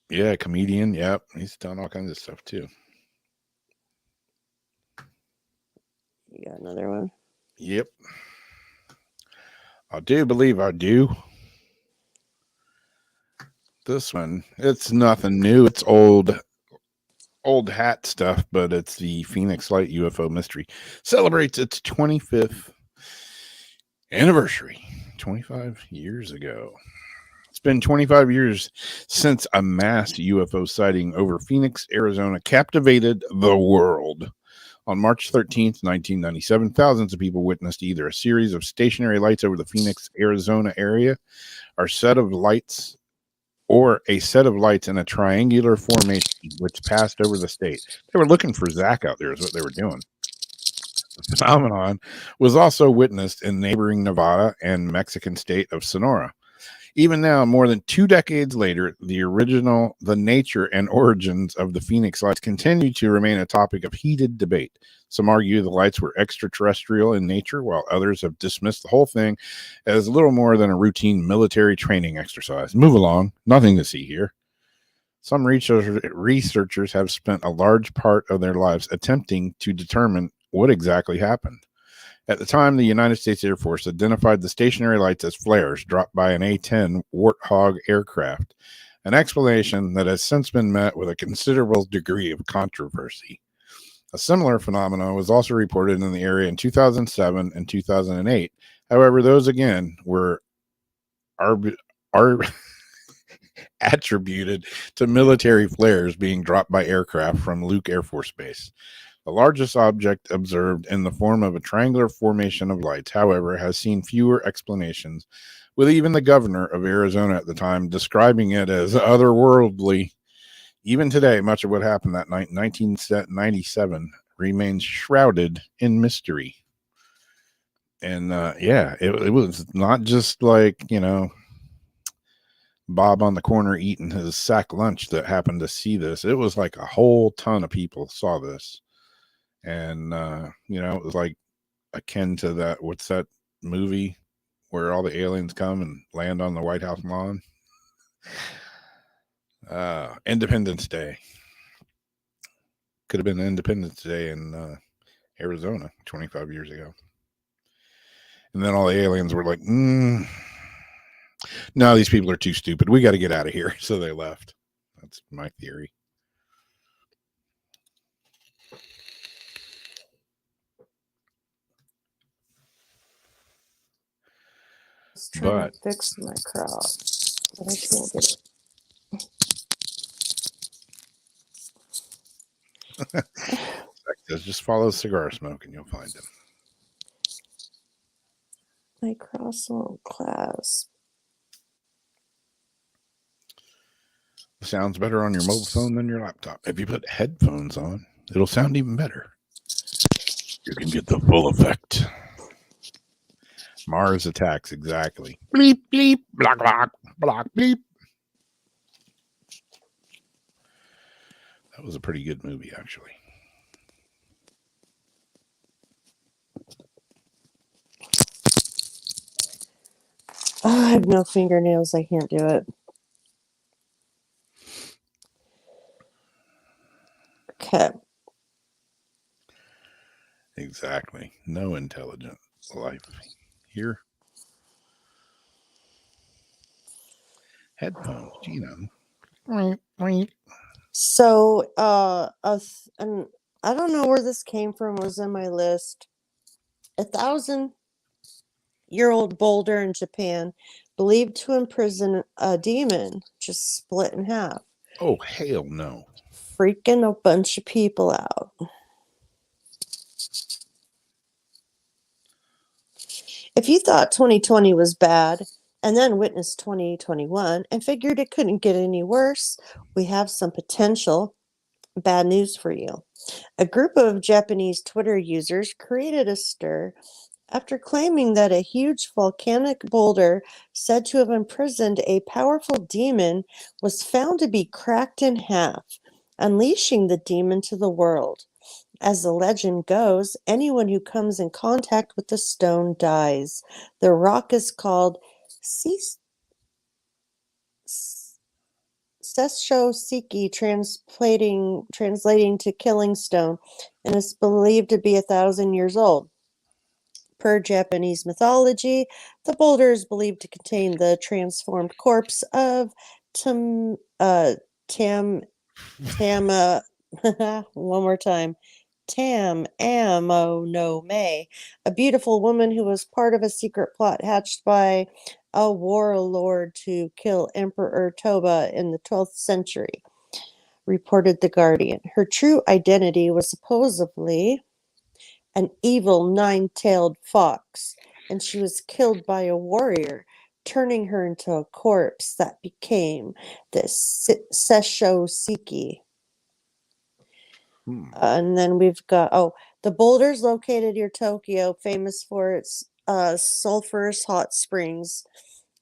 Yeah, comedian. Yep, he's done all kinds of stuff too. You got another one? Yep. I do believe I do. This one, it's nothing new. It's old hat stuff, but it's the Phoenix Light UFO mystery. Celebrates its 25th anniversary 25 years ago. It's been 25 years since a mass UFO sighting over Phoenix, Arizona captivated the world. On March 13th, 1997, thousands of people witnessed either a series of stationary lights over the Phoenix, Arizona area, or a set of lights in a triangular formation which passed over the state. They were looking for Zach out there is what they were doing. The phenomenon was also witnessed in neighboring Nevada and Mexican state of Sonora. Even now, more than 2 decades later, the nature and origins of the Phoenix lights continue to remain a topic of heated debate. Some argue the lights were extraterrestrial in nature, while others have dismissed the whole thing as little more than a routine military training exercise. Move along, nothing to see here. Some researchers have spent a large part of their lives attempting to determine what exactly happened. At the time, the United States Air Force identified the stationary lights as flares dropped by an A-10 Warthog aircraft, an explanation that has since been met with a considerable degree of controversy. A similar phenomenon was also reported in the area in 2007 and 2008. However, those again were attributed to military flares being dropped by aircraft from Luke Air Force Base. The largest object observed in the form of a triangular formation of lights, however, has seen fewer explanations, with even the governor of Arizona at the time describing it as otherworldly. Even today, much of what happened that night in 1997 remains shrouded in mystery. And it was not just like, Bob on the corner eating his sack lunch that happened to see this. It was like a whole ton of people saw this. And, it was like akin to that. What's that movie where all the aliens come and land on the White House lawn? Independence Day. Could have been Independence Day in Arizona 25 years ago. And then all the aliens were like, no, these people are too stupid. We got to get out of here. So they left. That's my theory. I was trying to fix my crop, but I can't get it. Just follow cigar smoke and you'll find them. My crosswalk class. Sounds better on your mobile phone than your laptop. If you put headphones on, it'll sound even better. You can get the full effect. Mars Attacks, exactly. Bleep, bleep, block, block, block, bleep. That was a pretty good movie, actually. Oh, I have no fingernails. I can't do it. Okay. Exactly. No intelligent life here. Headphones, So, and I don't know where this came from. It was in my list. 1,000-year-old boulder in Japan, believed to imprison a demon, just split in half. Oh, hell no. Freaking a bunch of people out. If you thought 2020 was bad, and then witnessed 2021 and figured it couldn't get any worse. We have some potential bad news for you. A group of Japanese Twitter users created a stir after claiming that a huge volcanic boulder said to have imprisoned a powerful demon was found to be cracked in half, unleashing the demon to the world. As the legend goes, anyone who comes in contact with the stone dies. The rock is called Sessho-siki, translating to killing stone, and is believed to be 1,000 years old. Per Japanese mythology, the boulder is believed to contain the transformed corpse of Tama, one more time, Tam Amo no May, a beautiful woman who was part of a secret plot hatched by a warlord to kill Emperor Toba in the 12th century, reported The Guardian. Her true identity was supposedly an evil nine-tailed fox, and she was killed by a warrior, turning her into a corpse that became the Sessho-siki. And then we've got, the boulder's located near Tokyo, famous for its sulfurous hot springs.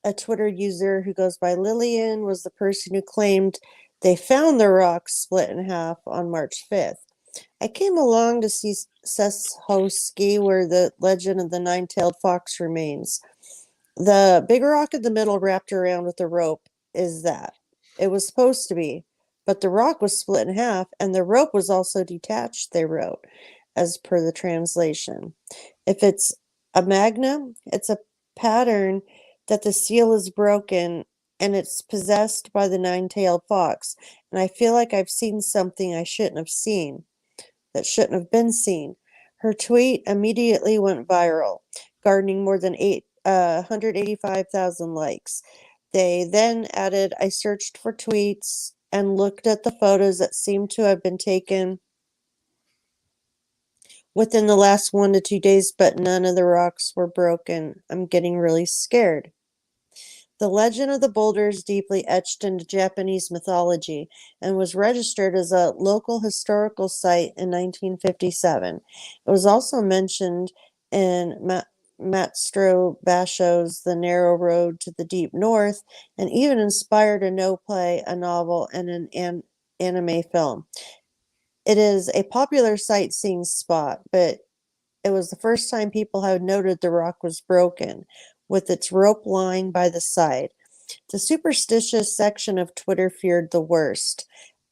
A Twitter user who goes by Lillian was the person who claimed they found the rock split in half on March 5th. I came along to see Sessho-siki, where the legend of the nine-tailed fox remains. The big rock in the middle wrapped around with a rope is that. It was supposed to be, but the rock was split in half, and the rope was also detached, they wrote, as per the translation. If it's a magna, it's a pattern that the seal is broken and it's possessed by the nine-tailed fox. And I feel like I've seen something I shouldn't have seen, that shouldn't have been seen. Her tweet immediately went viral, garnering more than 185,000 likes. They then added, I searched for tweets and looked at the photos that seemed to have been taken within the last 1 to 2 days, but none of the rocks were broken. I'm getting really scared. The legend of the boulder is deeply etched into Japanese mythology and was registered as a local historical site in 1957. It was also mentioned in Matsuro Basho's The Narrow Road to the Deep North, and even inspired a no play, a novel, and an anime film. It is a popular sightseeing spot, but it was the first time people had noted the rock was broken, with its rope lying by the side. The superstitious section of Twitter feared the worst.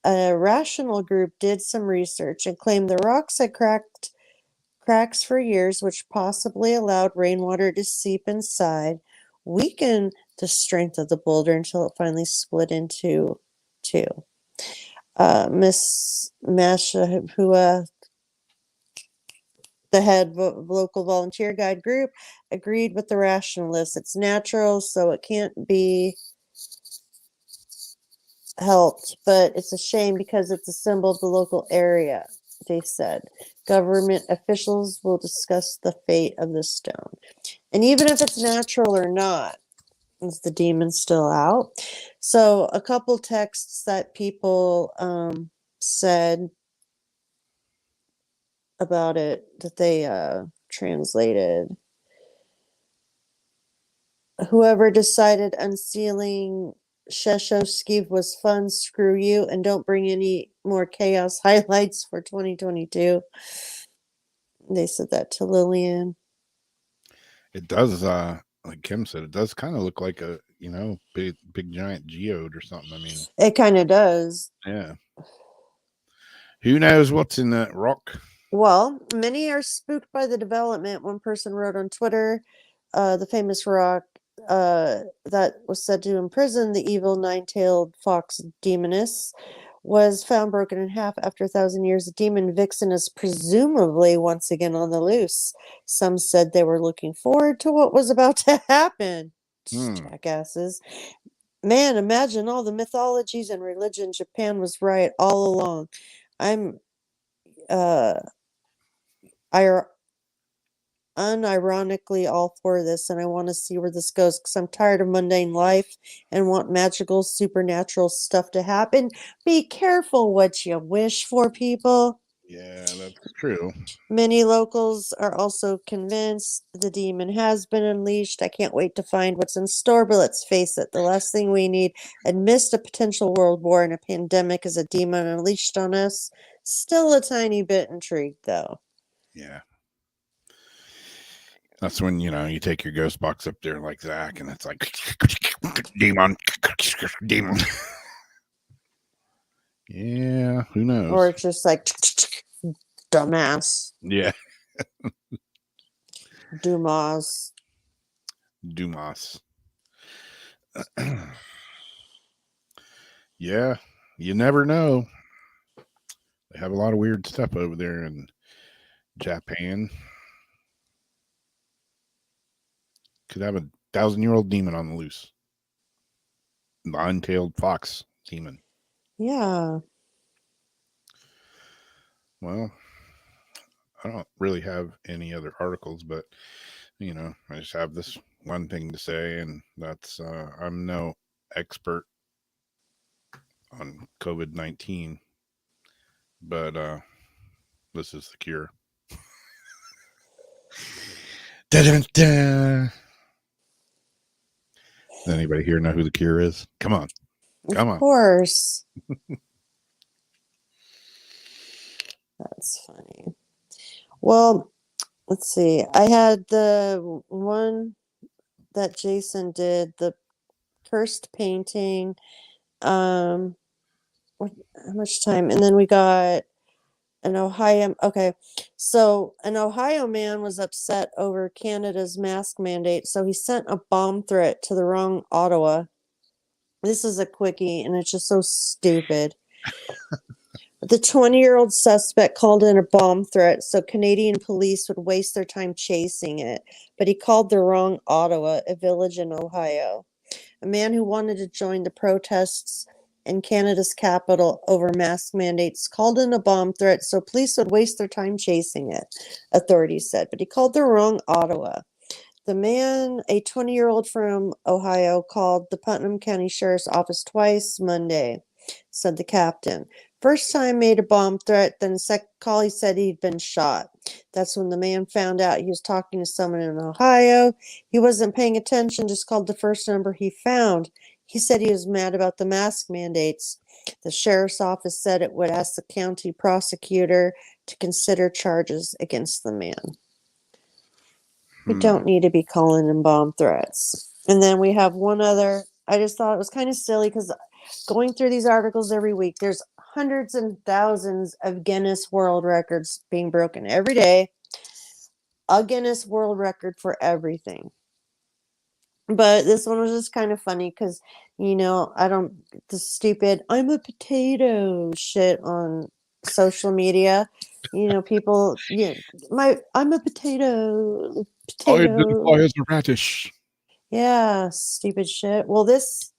A rational group did some research and claimed the rocks had cracks for years, which possibly allowed rainwater to seep inside, weaken the strength of the boulder until it finally split into two. Miss Mashahua, the head local volunteer guide group, agreed with the rationalists. It's natural, so it can't be helped, but it's a shame because it's a symbol of the local area, they said. Government officials will discuss the fate of the stone. And even if it's natural or not, is the demon still out? So a couple texts that people said about it that they translated. Whoever decided unsealing Sessho-siki was fun, screw you, and don't bring any more chaos highlights for 2022. They said that to Lillian. It does, like Kim said, it does kind of look like a, big giant geode or something. I mean, it kind of does. Yeah. Who knows what's in that rock? Well, many are spooked by the development. One person wrote on Twitter, the famous rock that was said to imprison the evil nine-tailed fox demoness was found broken in half after 1,000 years. The demon vixen is presumably once again on the loose. Some said they were looking forward to what was about to happen. Jackasses. Man, imagine all the mythologies and religion. Japan was right all along. I'm unironically all for this, and I want to see where this goes because I'm tired of mundane life and want magical, supernatural stuff to happen. Be careful what you wish for, people. Yeah, that's true. Many locals are also convinced the demon has been unleashed. I can't wait to find what's in store, but let's face it, the last thing we need amidst a potential world war and a pandemic is a demon unleashed on us. Still a tiny bit intrigued, though. Yeah. That's when, you take your ghost box up there like Zach, and it's like, demon, demon. Yeah, who knows? Or it's just like, dumbass. Yeah. Dumas. Yeah, you never know. They have a lot of weird stuff over there in Japan. Could have a 1,000-year-old demon on the loose. The untailed fox demon. Yeah. Well, I don't really have any other articles, but I just have this one thing to say, and that's I'm no expert on COVID-19, but this is the cure. Does anybody here know who the cure is? Come on. Of course. That's funny. Well, let's see. I had the one that Jason did, the cursed painting. How much time? And then we got an Ohio. Okay, so an Ohio man was upset over Canada's mask mandate, so he sent a bomb threat to the wrong Ottawa. This is a quickie, and it's just so stupid. The 20-year-old suspect called in a bomb threat so Canadian police would waste their time chasing it, but he called the wrong Ottawa, a village in Ohio. A man who wanted to join the protests in Canada's capital over mask mandates called in a bomb threat so police would waste their time chasing it, authorities said, but he called the wrong Ottawa. The man, a 20-year-old from Ohio, called the Putnam County Sheriff's Office twice Monday, said the captain. First time made a bomb threat, then the second call he said he'd been shot. That's when the man found out he was talking to someone in Ohio. He wasn't paying attention, just called the first number he found. He said he was mad about the mask mandates. The sheriff's office said it would ask the county prosecutor to consider charges against the man. We don't need to be calling in bomb threats. And then we have one other. I just thought it was kind of silly because going through these articles every week, there's hundreds and thousands of Guinness World Records being broken every day. A Guinness World Record for everything. But this one was just kind of funny because, the stupid "I'm a potato" shit on social media. People, I'm a potato. I identify as a radish. Yeah, stupid shit. Well, this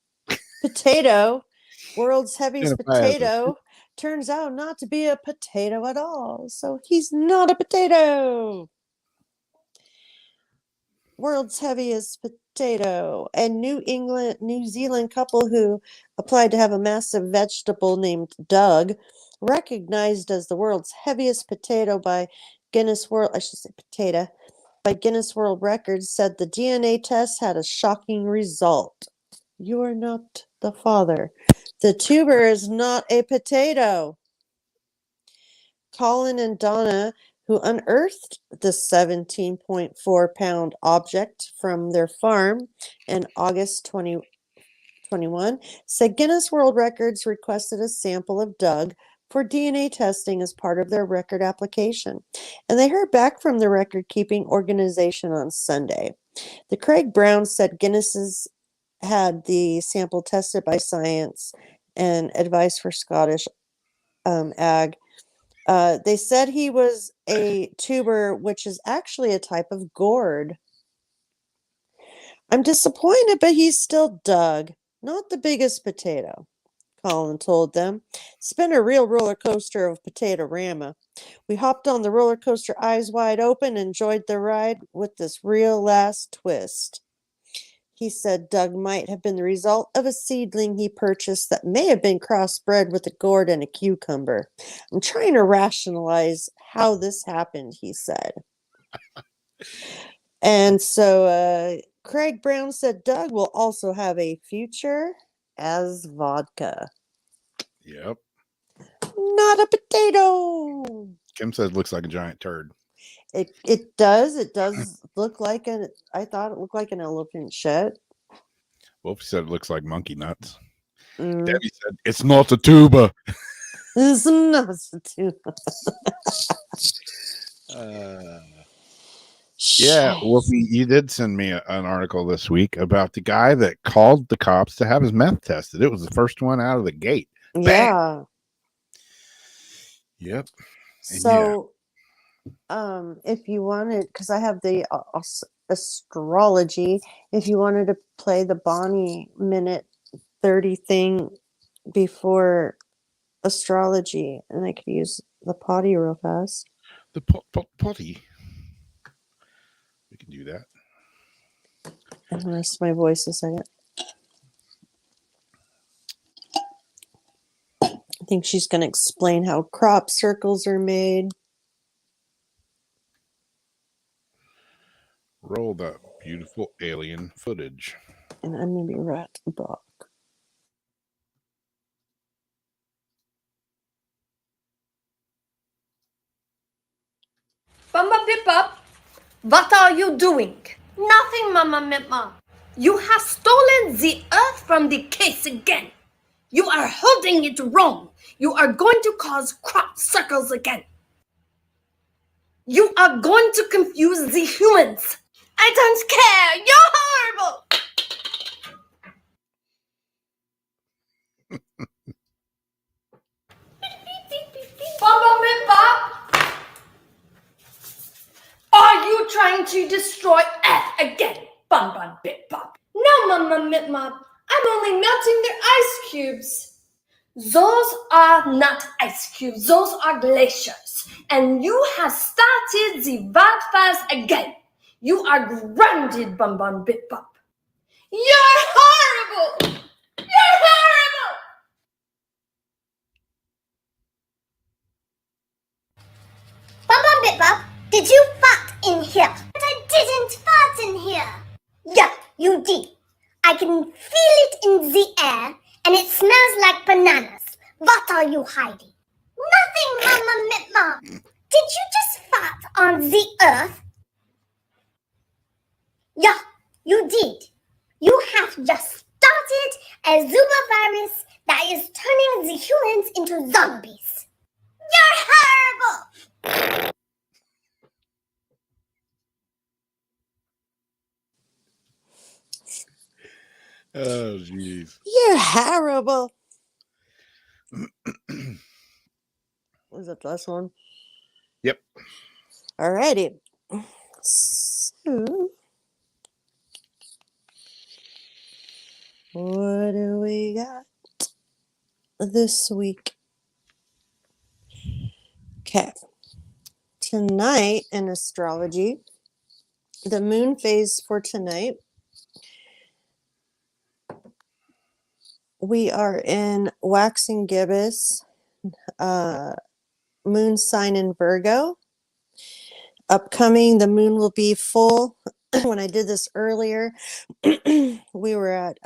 potato, world's heaviest potato, turns out not to be a potato at all. So he's not a potato. World's heaviest potato. A New Zealand couple who applied to have a massive vegetable named Doug, recognized as the world's heaviest potato by Guinness World Records, said the DNA test had a shocking result. You are not the father. The tuber is not a potato. Colin and Donna, who unearthed the 17.4-pound object from their farm in August 2021, said Guinness World Records requested a sample of Doug for DNA testing as part of their record application. And they heard back from the record-keeping organization on Sunday. The Craig Brown said Guinness's had the sample tested by science and advice for Scottish ag. They said he was a tuber, which is actually a type of gourd. I'm disappointed, but he's still Doug, not the biggest potato. Colin told them. It's been a real roller coaster of Potato-rama. We hopped on the roller coaster eyes wide open and enjoyed the ride with this real last twist. He said Doug might have been the result of a seedling he purchased that may have been crossbred with a gourd and a cucumber. I'm trying to rationalize how this happened, he said. And so Craig Brown said Doug will also have a future as vodka. Yep. Not a potato. Kim says it looks like a giant turd. It does look like I thought it looked like an elephant shit. Wolfie said it looks like monkey nuts. Mm. Debbie said it's not a tuba. It's not a tuba. Yeah, Wolfie, you did send me an article this week about the guy that called the cops to have his meth tested. It was the first one out of the gate. Yeah. Bang! Yep. And so, if you wanted, because I have the astrology, if you wanted to play the Bonnie minute 30 thing before astrology, and I could use the potty real fast. The potty. We can do that. And rest my voice a second. I think she's going to explain how crop circles are made. Roll that beautiful alien footage. And I'm going to be right back. Bamba Bip-Bop, what are you doing? Nothing, Mama Mipma. You have stolen the earth from the case again. You are holding it wrong. You are going to cause crop circles again. You are going to confuse the humans. I don't care. You're horrible. Bamba Bip-Bop. Are you trying to destroy Earth again, Bum Bum Bip Bop? No, Mama Mip Mop. I'm only melting their ice cubes. Those are not ice cubes. Those are glaciers. And you have started the wildfires again. You are grounded, Bum Bum Bip Bop. You're horrible. You're horrible. Bum Bum Bip Bop. Did you fart in here? But I didn't fart in here. Yeah, you did. I can feel it in the air, and it smells like bananas. What are you hiding? Nothing, Mama Mipma. Did you just fart on the earth? Yeah, you did. You have just started a Zuba virus that is turning the humans into zombies. You're horrible. Oh, jeez. You're horrible. Was that the last one? Yep. Alrighty. So, what do we got this week? Okay. Tonight in astrology, the moon phase for tonight, we are in waxing gibbous, moon sign in Virgo. Upcoming, the moon will be full. When I did this earlier, we were at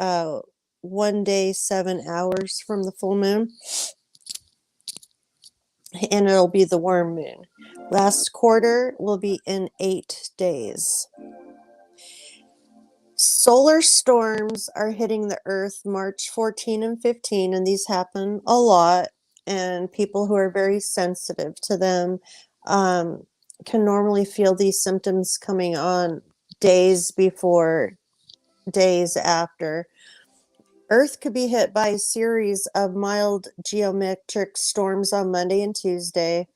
1 day, 7 hours from the full moon. And it'll be the worm moon. Last quarter will be in 8 days. Solar storms are hitting the earth March 14 and 15, and these happen a lot. And people who are very sensitive to them can normally feel these symptoms coming on days before, days after. Earth could be hit by a series of mild geometric storms on Monday and Tuesday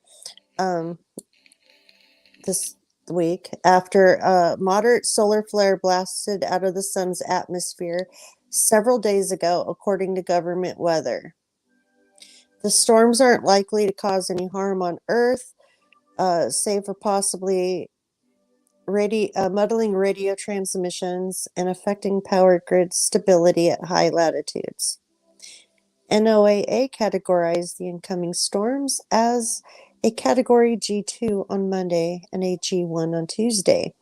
this week after a moderate solar flare blasted out of the sun's atmosphere several days ago, according to government weather. The storms aren't likely to cause any harm on Earth, save for possibly muddling radio transmissions and affecting power grid stability at high latitudes. NOAA categorized the incoming storms as a Category G2 on Monday and a G1 on Tuesday,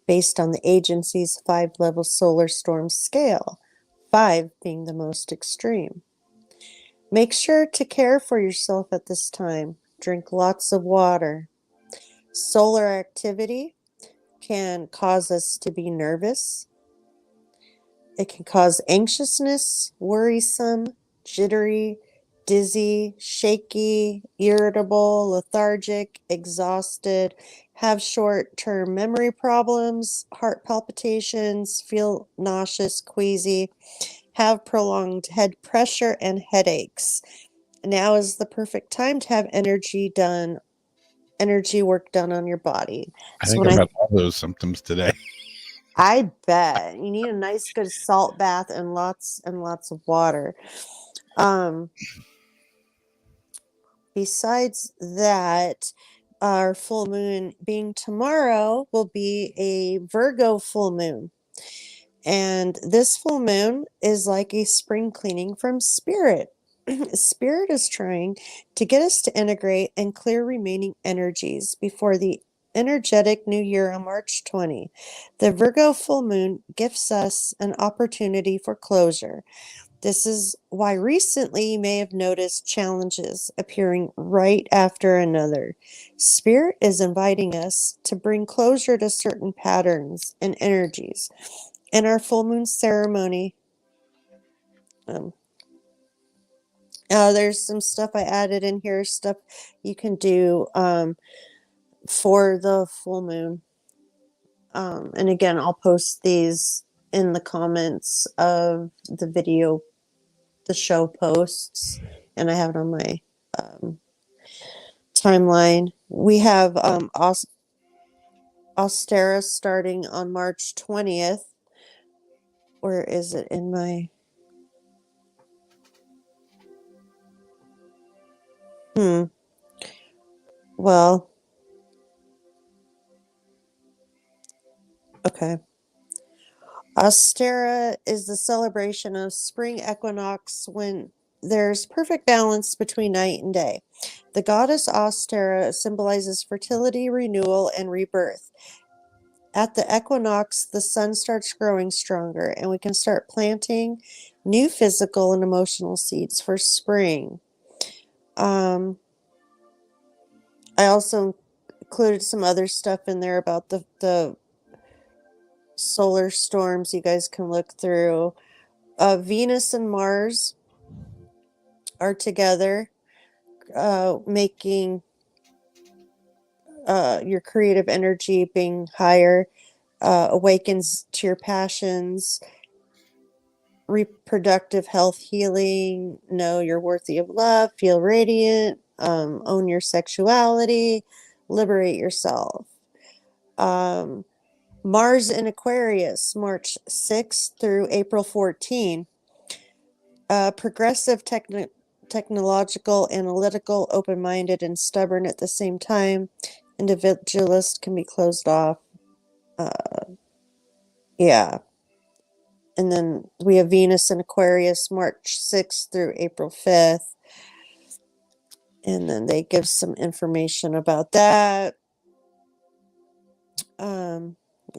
based on the agency's 5-level solar storm scale, 5 being the most extreme. Make sure to care for yourself at this time. Drink lots of water. Solar activity can cause us to be nervous. It can cause anxiousness, worrisome, jittery, dizzy, shaky, irritable, lethargic, exhausted, have short-term memory problems, heart palpitations, feel nauseous, queasy, have prolonged head pressure and headaches. Now is the perfect time to have energy work done on your body. I So think when I've got all those symptoms today. I bet you need a nice good salt bath and lots of water. Besides that, our full moon being tomorrow will be a Virgo full moon. And this full moon is like a spring cleaning from Spirit. Spirit is trying to get us to integrate and clear remaining energies before the energetic new year on March 20. The Virgo full moon gives us an opportunity for closure. This is why recently you may have noticed challenges appearing right after another. Spirit is inviting us to bring closure to certain patterns and energies. In our full moon ceremony, there's some stuff I added in here, stuff you can do for the full moon. And again, I'll post these in the comments of the video, the show posts, and I have it on my timeline. We have Austera starting on March 20th. Where is it in my... Well, okay. Austera is the celebration of spring equinox when there's perfect balance between night and day. The goddess Austera symbolizes fertility, renewal, and rebirth. At the equinox, the sun starts growing stronger, and we can start planting new physical and emotional seeds for spring. I also included some other stuff in there about the solar storms you guys can look through. Venus and Mars are together, making your creative energy being higher, awakens to your passions, reproductive health healing, know you're worthy of love, feel radiant, own your sexuality, liberate yourself. Mars in Aquarius, March 6th through April 14. Progressive, technological, analytical, open-minded, and stubborn at the same time. Individualist can be closed off. Yeah. And then we have Venus in Aquarius, March 6th through April 5th. And then they give some information about that.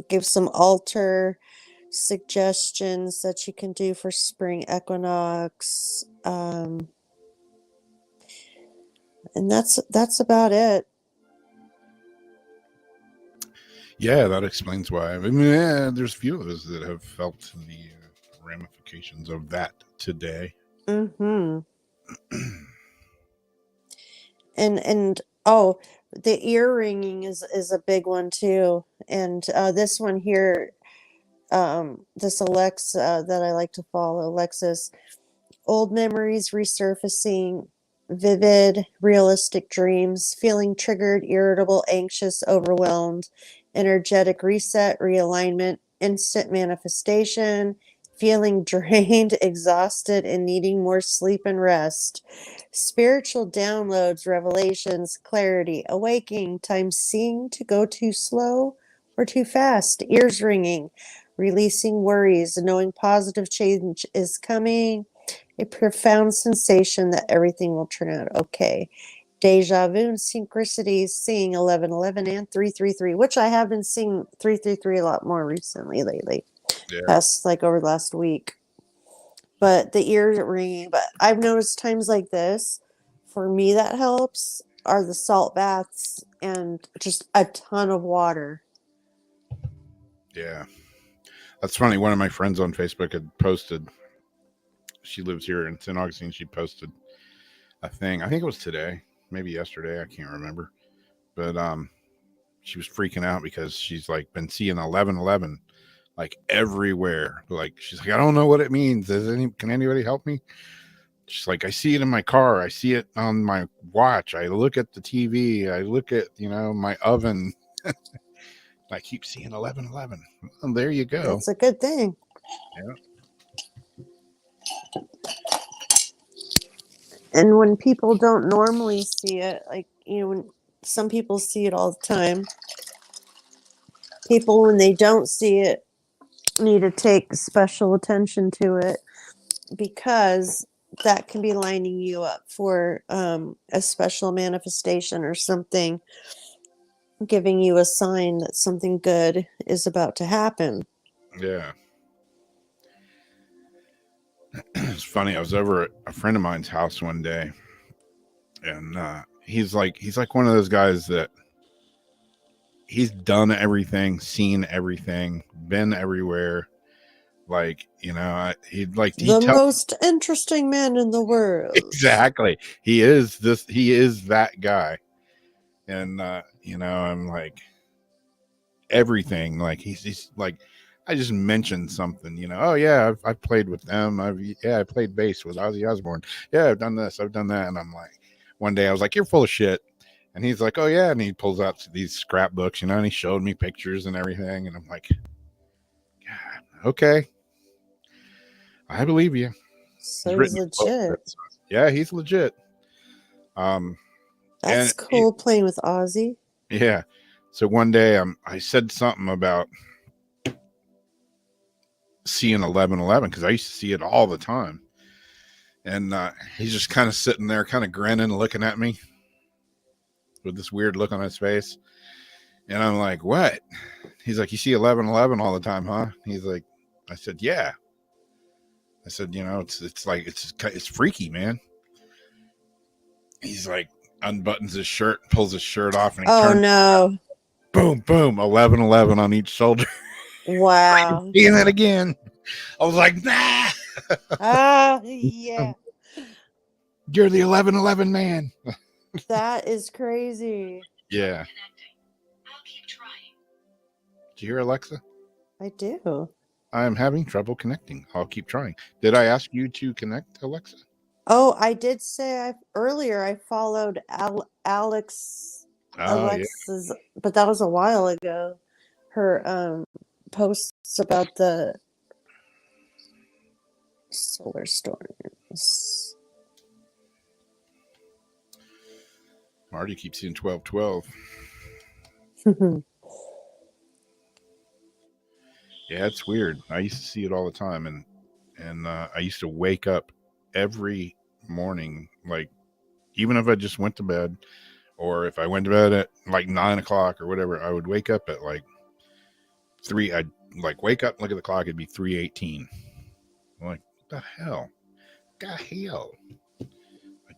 Give some altar suggestions that you can do for spring equinox. And that's about it. Yeah, that explains why. I mean, yeah, there's a few of us that have felt the ramifications of that today. Mm-hmm. and oh, the ear ringing is a big one too. And this one here, this Alexa that I like to follow, Alexis, old memories resurfacing, vivid, realistic dreams, feeling triggered, irritable, anxious, overwhelmed, energetic reset, realignment, instant manifestation, feeling drained, exhausted, and needing more sleep and rest. Spiritual downloads, revelations, clarity, awakening, time seeming to go too slow or too fast, ears ringing, releasing worries, knowing positive change is coming, a profound sensation that everything will turn out okay. Deja vu and synchronicities, seeing 1111 and 333, which I have been seeing 333 a lot more recently lately. Yeah. Past like over the last week. But the ears ringing. But I've noticed times like this, for me that helps are the salt baths and just a ton of water. Yeah. That's funny. One of my friends on Facebook had posted, she lives here in St. Augustine. She posted a thing. I think it was today, maybe yesterday. I can't remember. But she was freaking out because she's like been seeing 1111 like everywhere. Like she's like, I don't know what it means. Can anybody help me? She's like, I see it in my car. I see it on my watch. I look at the TV. I look at, my oven. I keep seeing 1111. Well, there you go. That's a good thing. Yeah. And when people don't normally see it, like, when some people see it all the time, people, when they don't see it, need to take special attention to it because that can be lining you up for a special manifestation or something, giving you a sign that something good is about to happen. Yeah. It's funny. I was over at a friend of mine's house one day, and he's like one of those guys that he's done everything, seen everything, been everywhere. Like, The most interesting man in the world. Exactly. He is that guy. And I'm like everything. Like he's like, I just mentioned something, oh yeah, I've played with them. I played bass with Ozzy Osbourne. Yeah, I've done this, I've done that. And I'm like, one day I was like, you're full of shit. And he's like, oh yeah, and he pulls out these scrapbooks, and he showed me pictures and everything, and I'm like, God, okay, I believe you. So he's legit. Yeah, he's legit. That's cool playing with Ozzy. Yeah. So one day I said something about seeing 1111 because I used to see it all the time. And he's just kind of sitting there, kind of grinning, looking at me with this weird look on his face. And I'm like, what? He's like, you see 1111 all the time, huh? He's like, I said, yeah. I said, it's like, it's freaky, man. He's like, unbuttons his shirt, pulls his shirt off, and he turns. No. Boom, boom, 1111 on each shoulder. Wow. Seeing that again. I was like, nah. Yeah. You're the 1111 man. That is crazy. Yeah. I'll keep trying. Do you hear Alexa? I do. I'm having trouble connecting. I'll keep trying. Did I ask you to connect, Alexa? Oh, I did say earlier I followed Alex's, yeah. But that was a while ago. Her posts about the solar storms. Marty keeps seeing 1212. Yeah, it's weird. I used to see it all the time, and I used to wake up every morning, like even if I just went to bed, or if I went to bed at like 9 o'clock or whatever, I would wake up at like 3. I'd like wake up, look at the clock, it'd be 3:18. I'm like, what the hell? I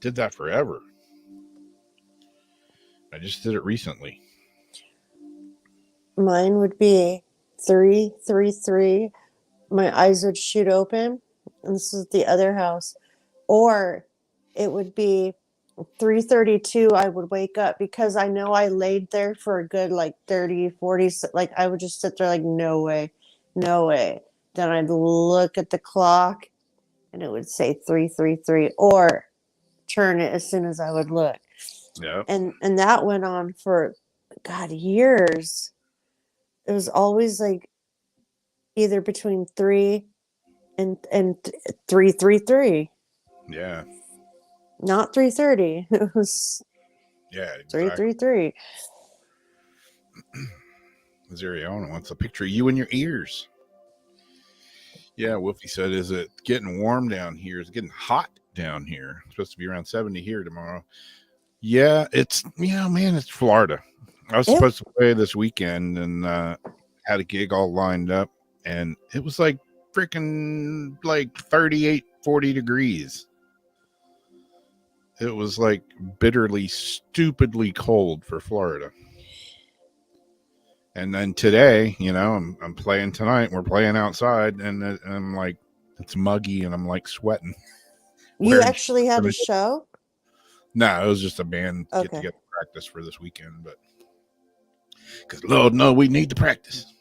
did that forever. I just did it recently. Mine would be 3:33. My eyes would shoot open, and this is the other house. Or it would be 3:32. I would wake up because I know I laid there for a good like 30, 40. Like I would just sit there like, no way. Then I'd look at the clock, and it would say 3:33, or turn it as soon as I would look. Yeah. And that went on for, God, years. It was always like either between 3 and 333, Yeah. not 330. It was Yeah. Exactly. 333. Zeriona wants a picture of you and your ears. Yeah, Wolfie said, is it getting warm down here? Is it getting hot down here? It's supposed to be around 70 here tomorrow. Yeah, it's, man, it's Florida. I was supposed to play this weekend and had a gig all lined up, and it was like freaking like 38, 40 degrees. It was like bitterly, stupidly cold for Florida. And then today, I'm playing tonight. We're playing outside, and I'm like, it's muggy, and I'm like sweating. You actually had a show? No, it was just a band get Okay. together practice for this weekend, but because Lord, no, we need the practice.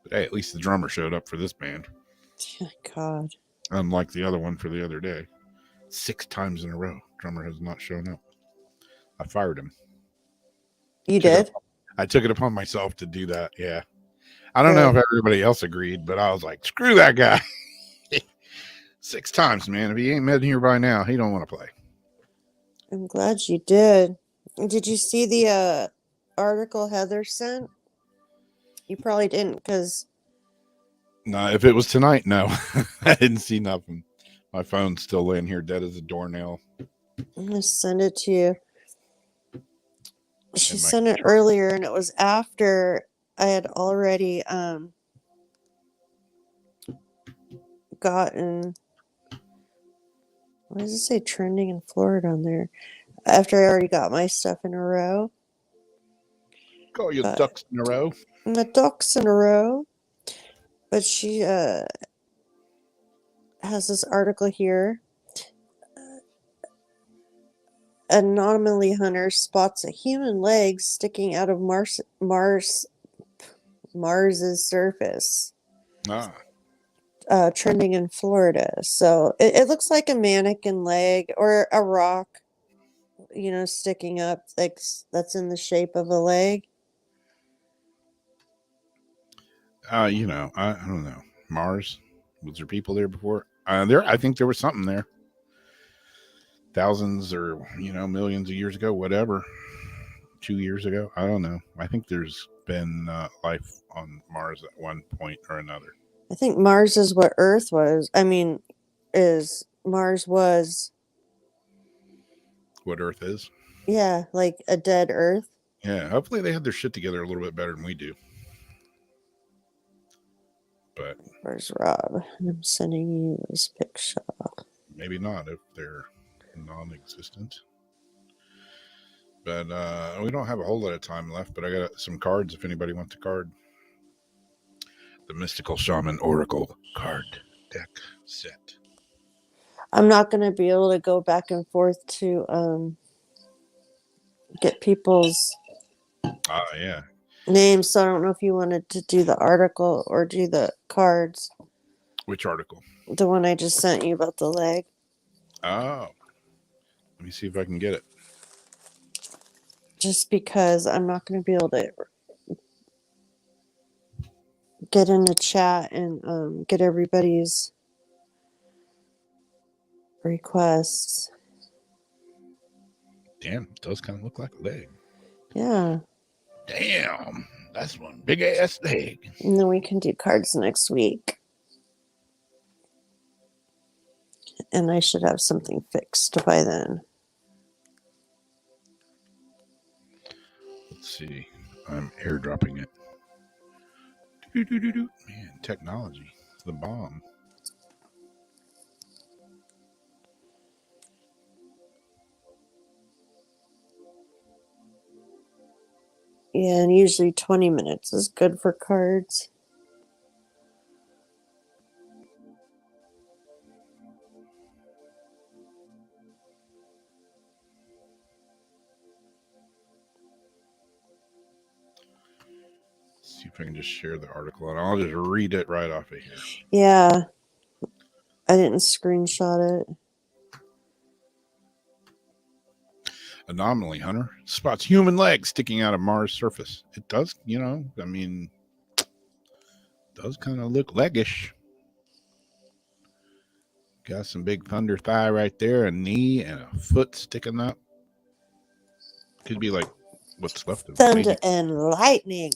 But hey, at least the drummer showed up for this band. Oh, God. Unlike the other one for the other day. 6 times in a row, drummer has not shown up. I fired him. You did? I took it upon myself to do that. Yeah. I don't know if everybody else agreed, but I was like, screw that guy. 6 times, man. If he ain't met here by now, he don't want to play. I'm glad you did. Did you see the article Heather sent? You probably didn't, because... No, if it was tonight, no. I didn't see nothing. My phone's still laying here dead as a doornail. I'm going to send it to you. She sent it earlier, and it was after I had already gotten... Why does it say trending in Florida on there? After I already got my stuff in a row. Call your ducks in a row. My ducks in a row. But she has this article here. Anomaly hunter spots a human leg sticking out of Mars's surface. Trending in Florida. So it looks like a mannequin leg or a rock, sticking up, like that's in the shape of a leg. I don't know. Mars, was there people there before? I think there was something there. Thousands or millions of years ago, whatever. 2 years ago, I don't know. I think there's been life on Mars at one point or another. I think Mars is what Earth was. Mars was what Earth is. Yeah, like a dead Earth. Yeah, hopefully they have their shit together a little bit better than we do. But where's Rob? I'm sending you this picture. Maybe not if they're non-existent. But we don't have a whole lot of time left, but I got some cards if anybody wants a card. The Mystical Shaman Oracle card deck set. I'm not going to be able to go back and forth to get people's names, so I don't know if you wanted to do the article or do the cards. Which article? The one I just sent you about the leg. Oh. Let me see if I can get it. Just because I'm not going to be able to get in the chat and get everybody's requests. Damn, it does kind of look like a leg. Yeah. Damn, that's one big ass leg. And then we can do cards next week. And I should have something fixed by then. Let's see. I'm airdropping it. Man, technology. It's the bomb. Yeah, and usually 20 minutes is good for cards. See if I can just share the article and I'll just read it right off of here. Yeah. I didn't screenshot it. Anomaly hunter spots human legs sticking out of Mars surface. It does, I mean, Does kind of look leggish. Got some big thunder thigh right there, a knee, and a foot sticking up. Could be like what's left of Thunder baby. and lightning.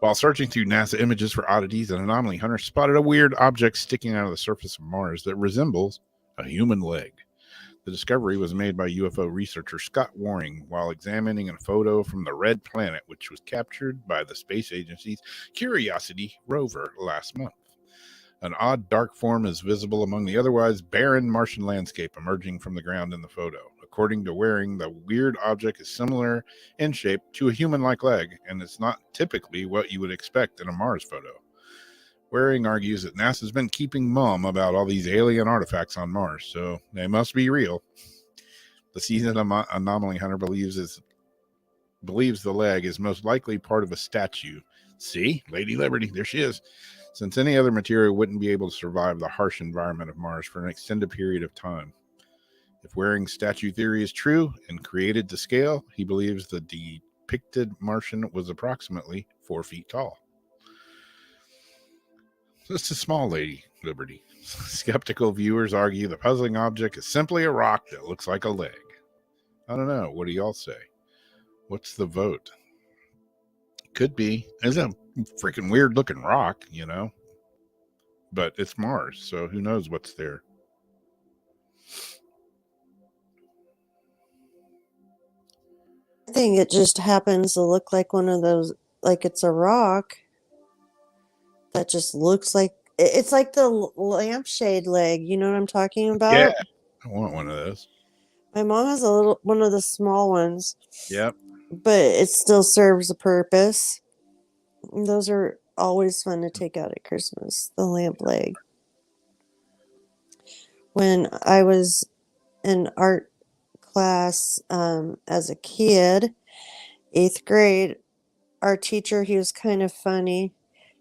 While searching through NASA images for oddities, an anomaly hunter spotted a weird object sticking out of the surface of Mars that resembles a human leg. The discovery was made by UFO researcher Scott Waring while examining a photo from the red planet, which was captured by the space agency's Curiosity rover last month. An odd dark form is visible among the otherwise barren Martian landscape emerging from the ground in the photo. According to Waring, the weird object is similar in shape to a human-like leg, and it's not typically what you would expect in a Mars photo. Waring argues that NASA's been keeping mum about all these alien artifacts on Mars, so they must be real. The seasoned anomaly hunter believes the leg is most likely part of a statue. See? Lady Liberty, there she is. Since any other material wouldn't be able to survive the harsh environment of Mars for an extended period of time. If Waring's statue theory is true and created to scale, he believes the depicted Martian was approximately 4 feet tall. Just a small Lady Liberty. Skeptical viewers argue the puzzling object is simply a rock that looks like a leg. I don't know. What do y'all say? What's the vote? Could be. It's a freaking weird looking rock, you know. But it's Mars, so who knows what's there. I think it just happens to look like one of those, like it's a rock that just looks like, it's like the lampshade leg. You know what I'm talking about? Yeah, I want one of those. My mom has one of the small ones. Yep. But it still serves a purpose. Those are always fun to take out at Christmas, the lamp leg. When I was in art class as a kid, 8th grade, our teacher, he was kind of funny,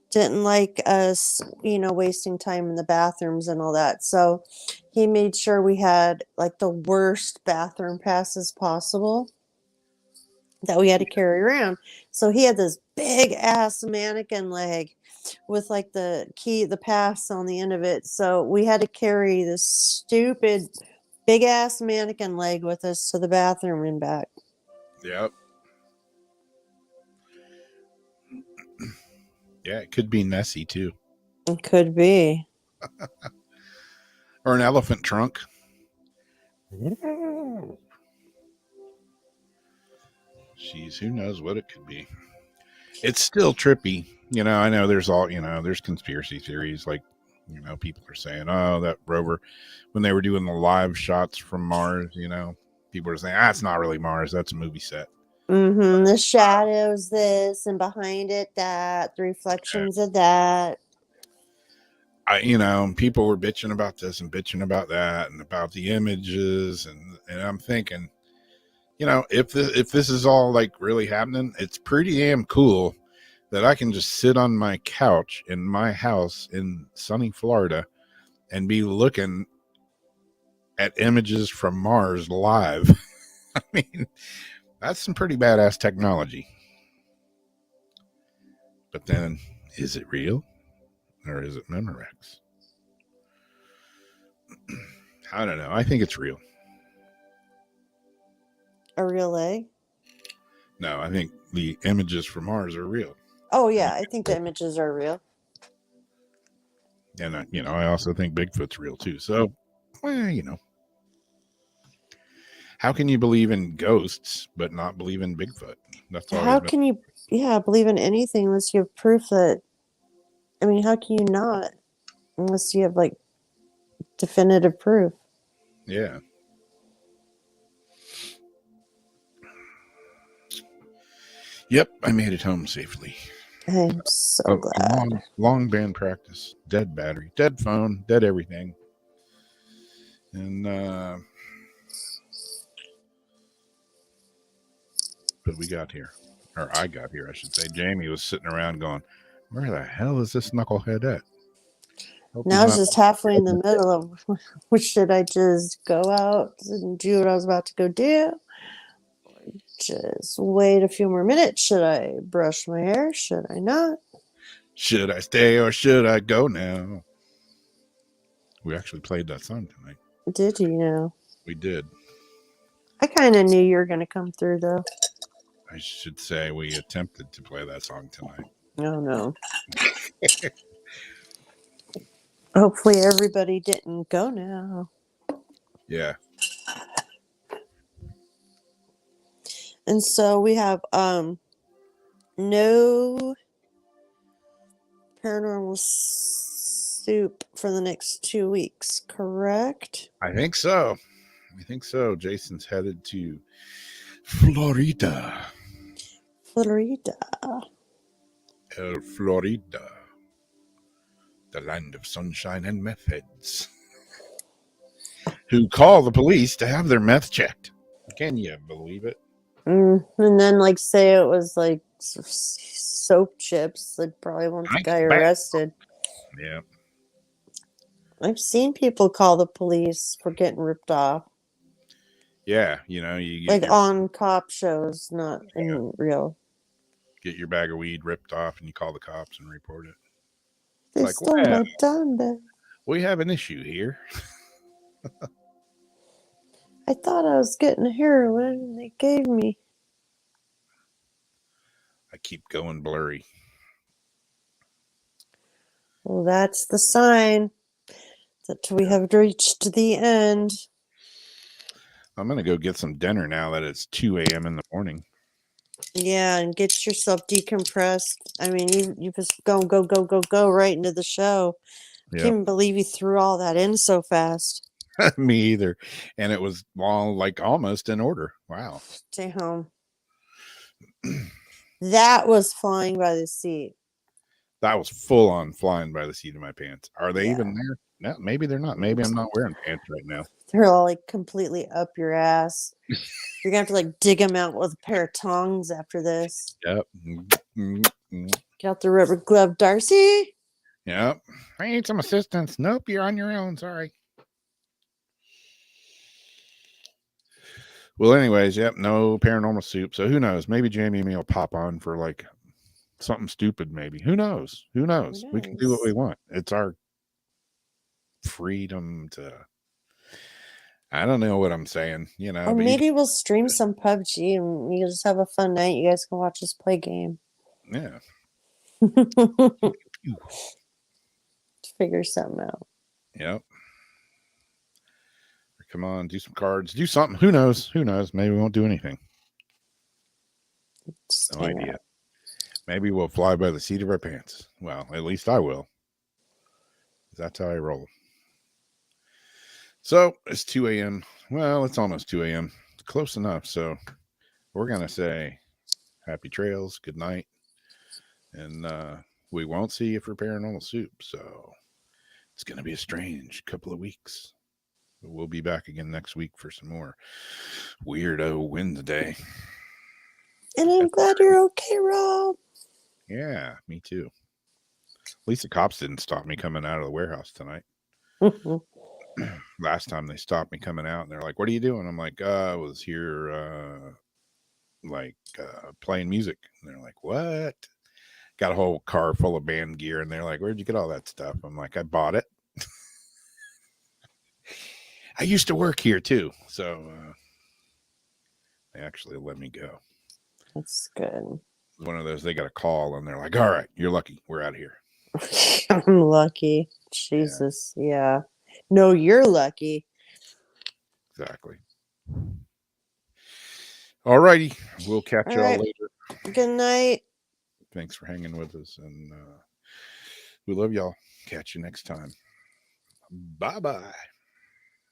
didn't like us, wasting time in the bathrooms and all that. So he made sure we had like the worst bathroom passes possible that we had to carry around. So he had this big ass mannequin leg with like the pass on the end of it. So we had to carry this stupid big ass mannequin leg with us to the bathroom and back. Yep. Yeah, it could be Nessie too. It could be. Or an elephant trunk. Jeez, who knows what it could be. It's still trippy. I know there's there's conspiracy theories like, people are saying, oh, that rover, when they were doing the live shots from Mars, people are saying, it's not really Mars. That's a movie set. Mm-hmm. The shadows, this, and behind it, that, the reflections of that. People were bitching about this and bitching about that and about the images. And I'm thinking, if this is all like really happening, it's pretty damn cool that I can just sit on my couch in my house in sunny Florida and be looking at images from Mars live. I mean, that's some pretty badass technology. But then, is it real or is it Memorex? I don't know. I think it's real. A real leg? No, I think the images from Mars are real. Oh, yeah. I think the images are real. And, I also think Bigfoot's real, too. So, how can you believe in ghosts but not believe in Bigfoot? That's How can you, believe in anything unless you have proof that, how can you not? Unless you have, like, definitive proof. Yeah. Yep, I made it home safely. I'm so glad. Long band practice, dead battery, dead phone, dead everything. And but we got here. Or I got here, I should say. Jamie was sitting around going, where the hell is this knucklehead at? Now it's just halfway in the middle of, should I just go out and do what I was about to go do? Just wait a few more minutes. Should I brush my hair? Should I not? Should I stay or should I go now? We actually played that song tonight. Did you know? We did. I kind of knew you were going to come through, though. I should say we attempted to play that song tonight. Oh, no. Hopefully everybody didn't go now. Yeah. And so we have no paranormal soup for the next 2 weeks, correct? I think so. Jason's headed to Florida. Florida. Florida. The land of sunshine and meth heads. Who call the police to have their meth checked. Can you believe it? And then, like, say it was like soap chips, they'd probably want the guy arrested. Yeah. I've seen people call the police for getting ripped off. Yeah, you know, you like on cop shows, not in real. Get your bag of weed ripped off and you call the cops and report it. They like, stole my dime. We have an issue here. I thought I was getting heroin and they gave me. I keep going blurry. Well, that's the sign that we have reached the end. I'm going to go get some dinner now that it's 2 a.m. in the morning. Yeah, and get yourself decompressed. I mean, you just go right into the show. Yep. Can't even believe you threw all that in so fast. Me either. And it was all like almost in order. Wow. Damn. That was flying by the seat. That was full on flying by the seat of my pants. Are they even there? No, maybe they're not. Maybe I'm not wearing pants right now. They're all like completely up your ass. You're going to have to like dig them out with a pair of tongs after this. Yep. Get out the rubber glove, Darcy. Yep. I need some assistance. Nope, you're on your own. Sorry. Well, anyways, yep, no paranormal soup. So who knows? Maybe Jamie and me will pop on for like something stupid, maybe. Who knows? Who knows? We can do what we want. It's our freedom to... I don't know what I'm saying, you know. Or maybe we'll stream some PUBG and you just have a fun night. You guys can watch us play a game. Yeah. Figure something out. Yep. Come on, do some cards. Do something. Who knows? Who knows? Maybe we won't do anything. No idea. Maybe we'll fly by the seat of our pants. Well, at least I will. That's how I roll. So it's 2 a.m. Well, it's almost 2 a.m. It's close enough. So we're going to say happy trails, good night. And we won't see you for paranormal soup. So it's going to be a strange couple of weeks. We'll be back again next week for some more Weirdo Wednesday. And I'm glad you're okay, Rob. Yeah, me too. At least the cops didn't stop me coming out of the warehouse tonight. Last time they stopped me coming out and they're like, what are you doing? I'm like, I was here playing music. And they're like, what? Got a whole car full of band gear. And they're like, where'd you get all that stuff? I'm like, I bought it. I used to work here too. So they actually let me go. That's good. One of those, they got a call and they're like, all right, you're lucky. We're out of here. I'm lucky. Jesus. Yeah. No, you're lucky. Exactly. All righty. We'll catch y'all later. Good night. Thanks for hanging with us. And we love y'all. Catch you next time. Bye-bye.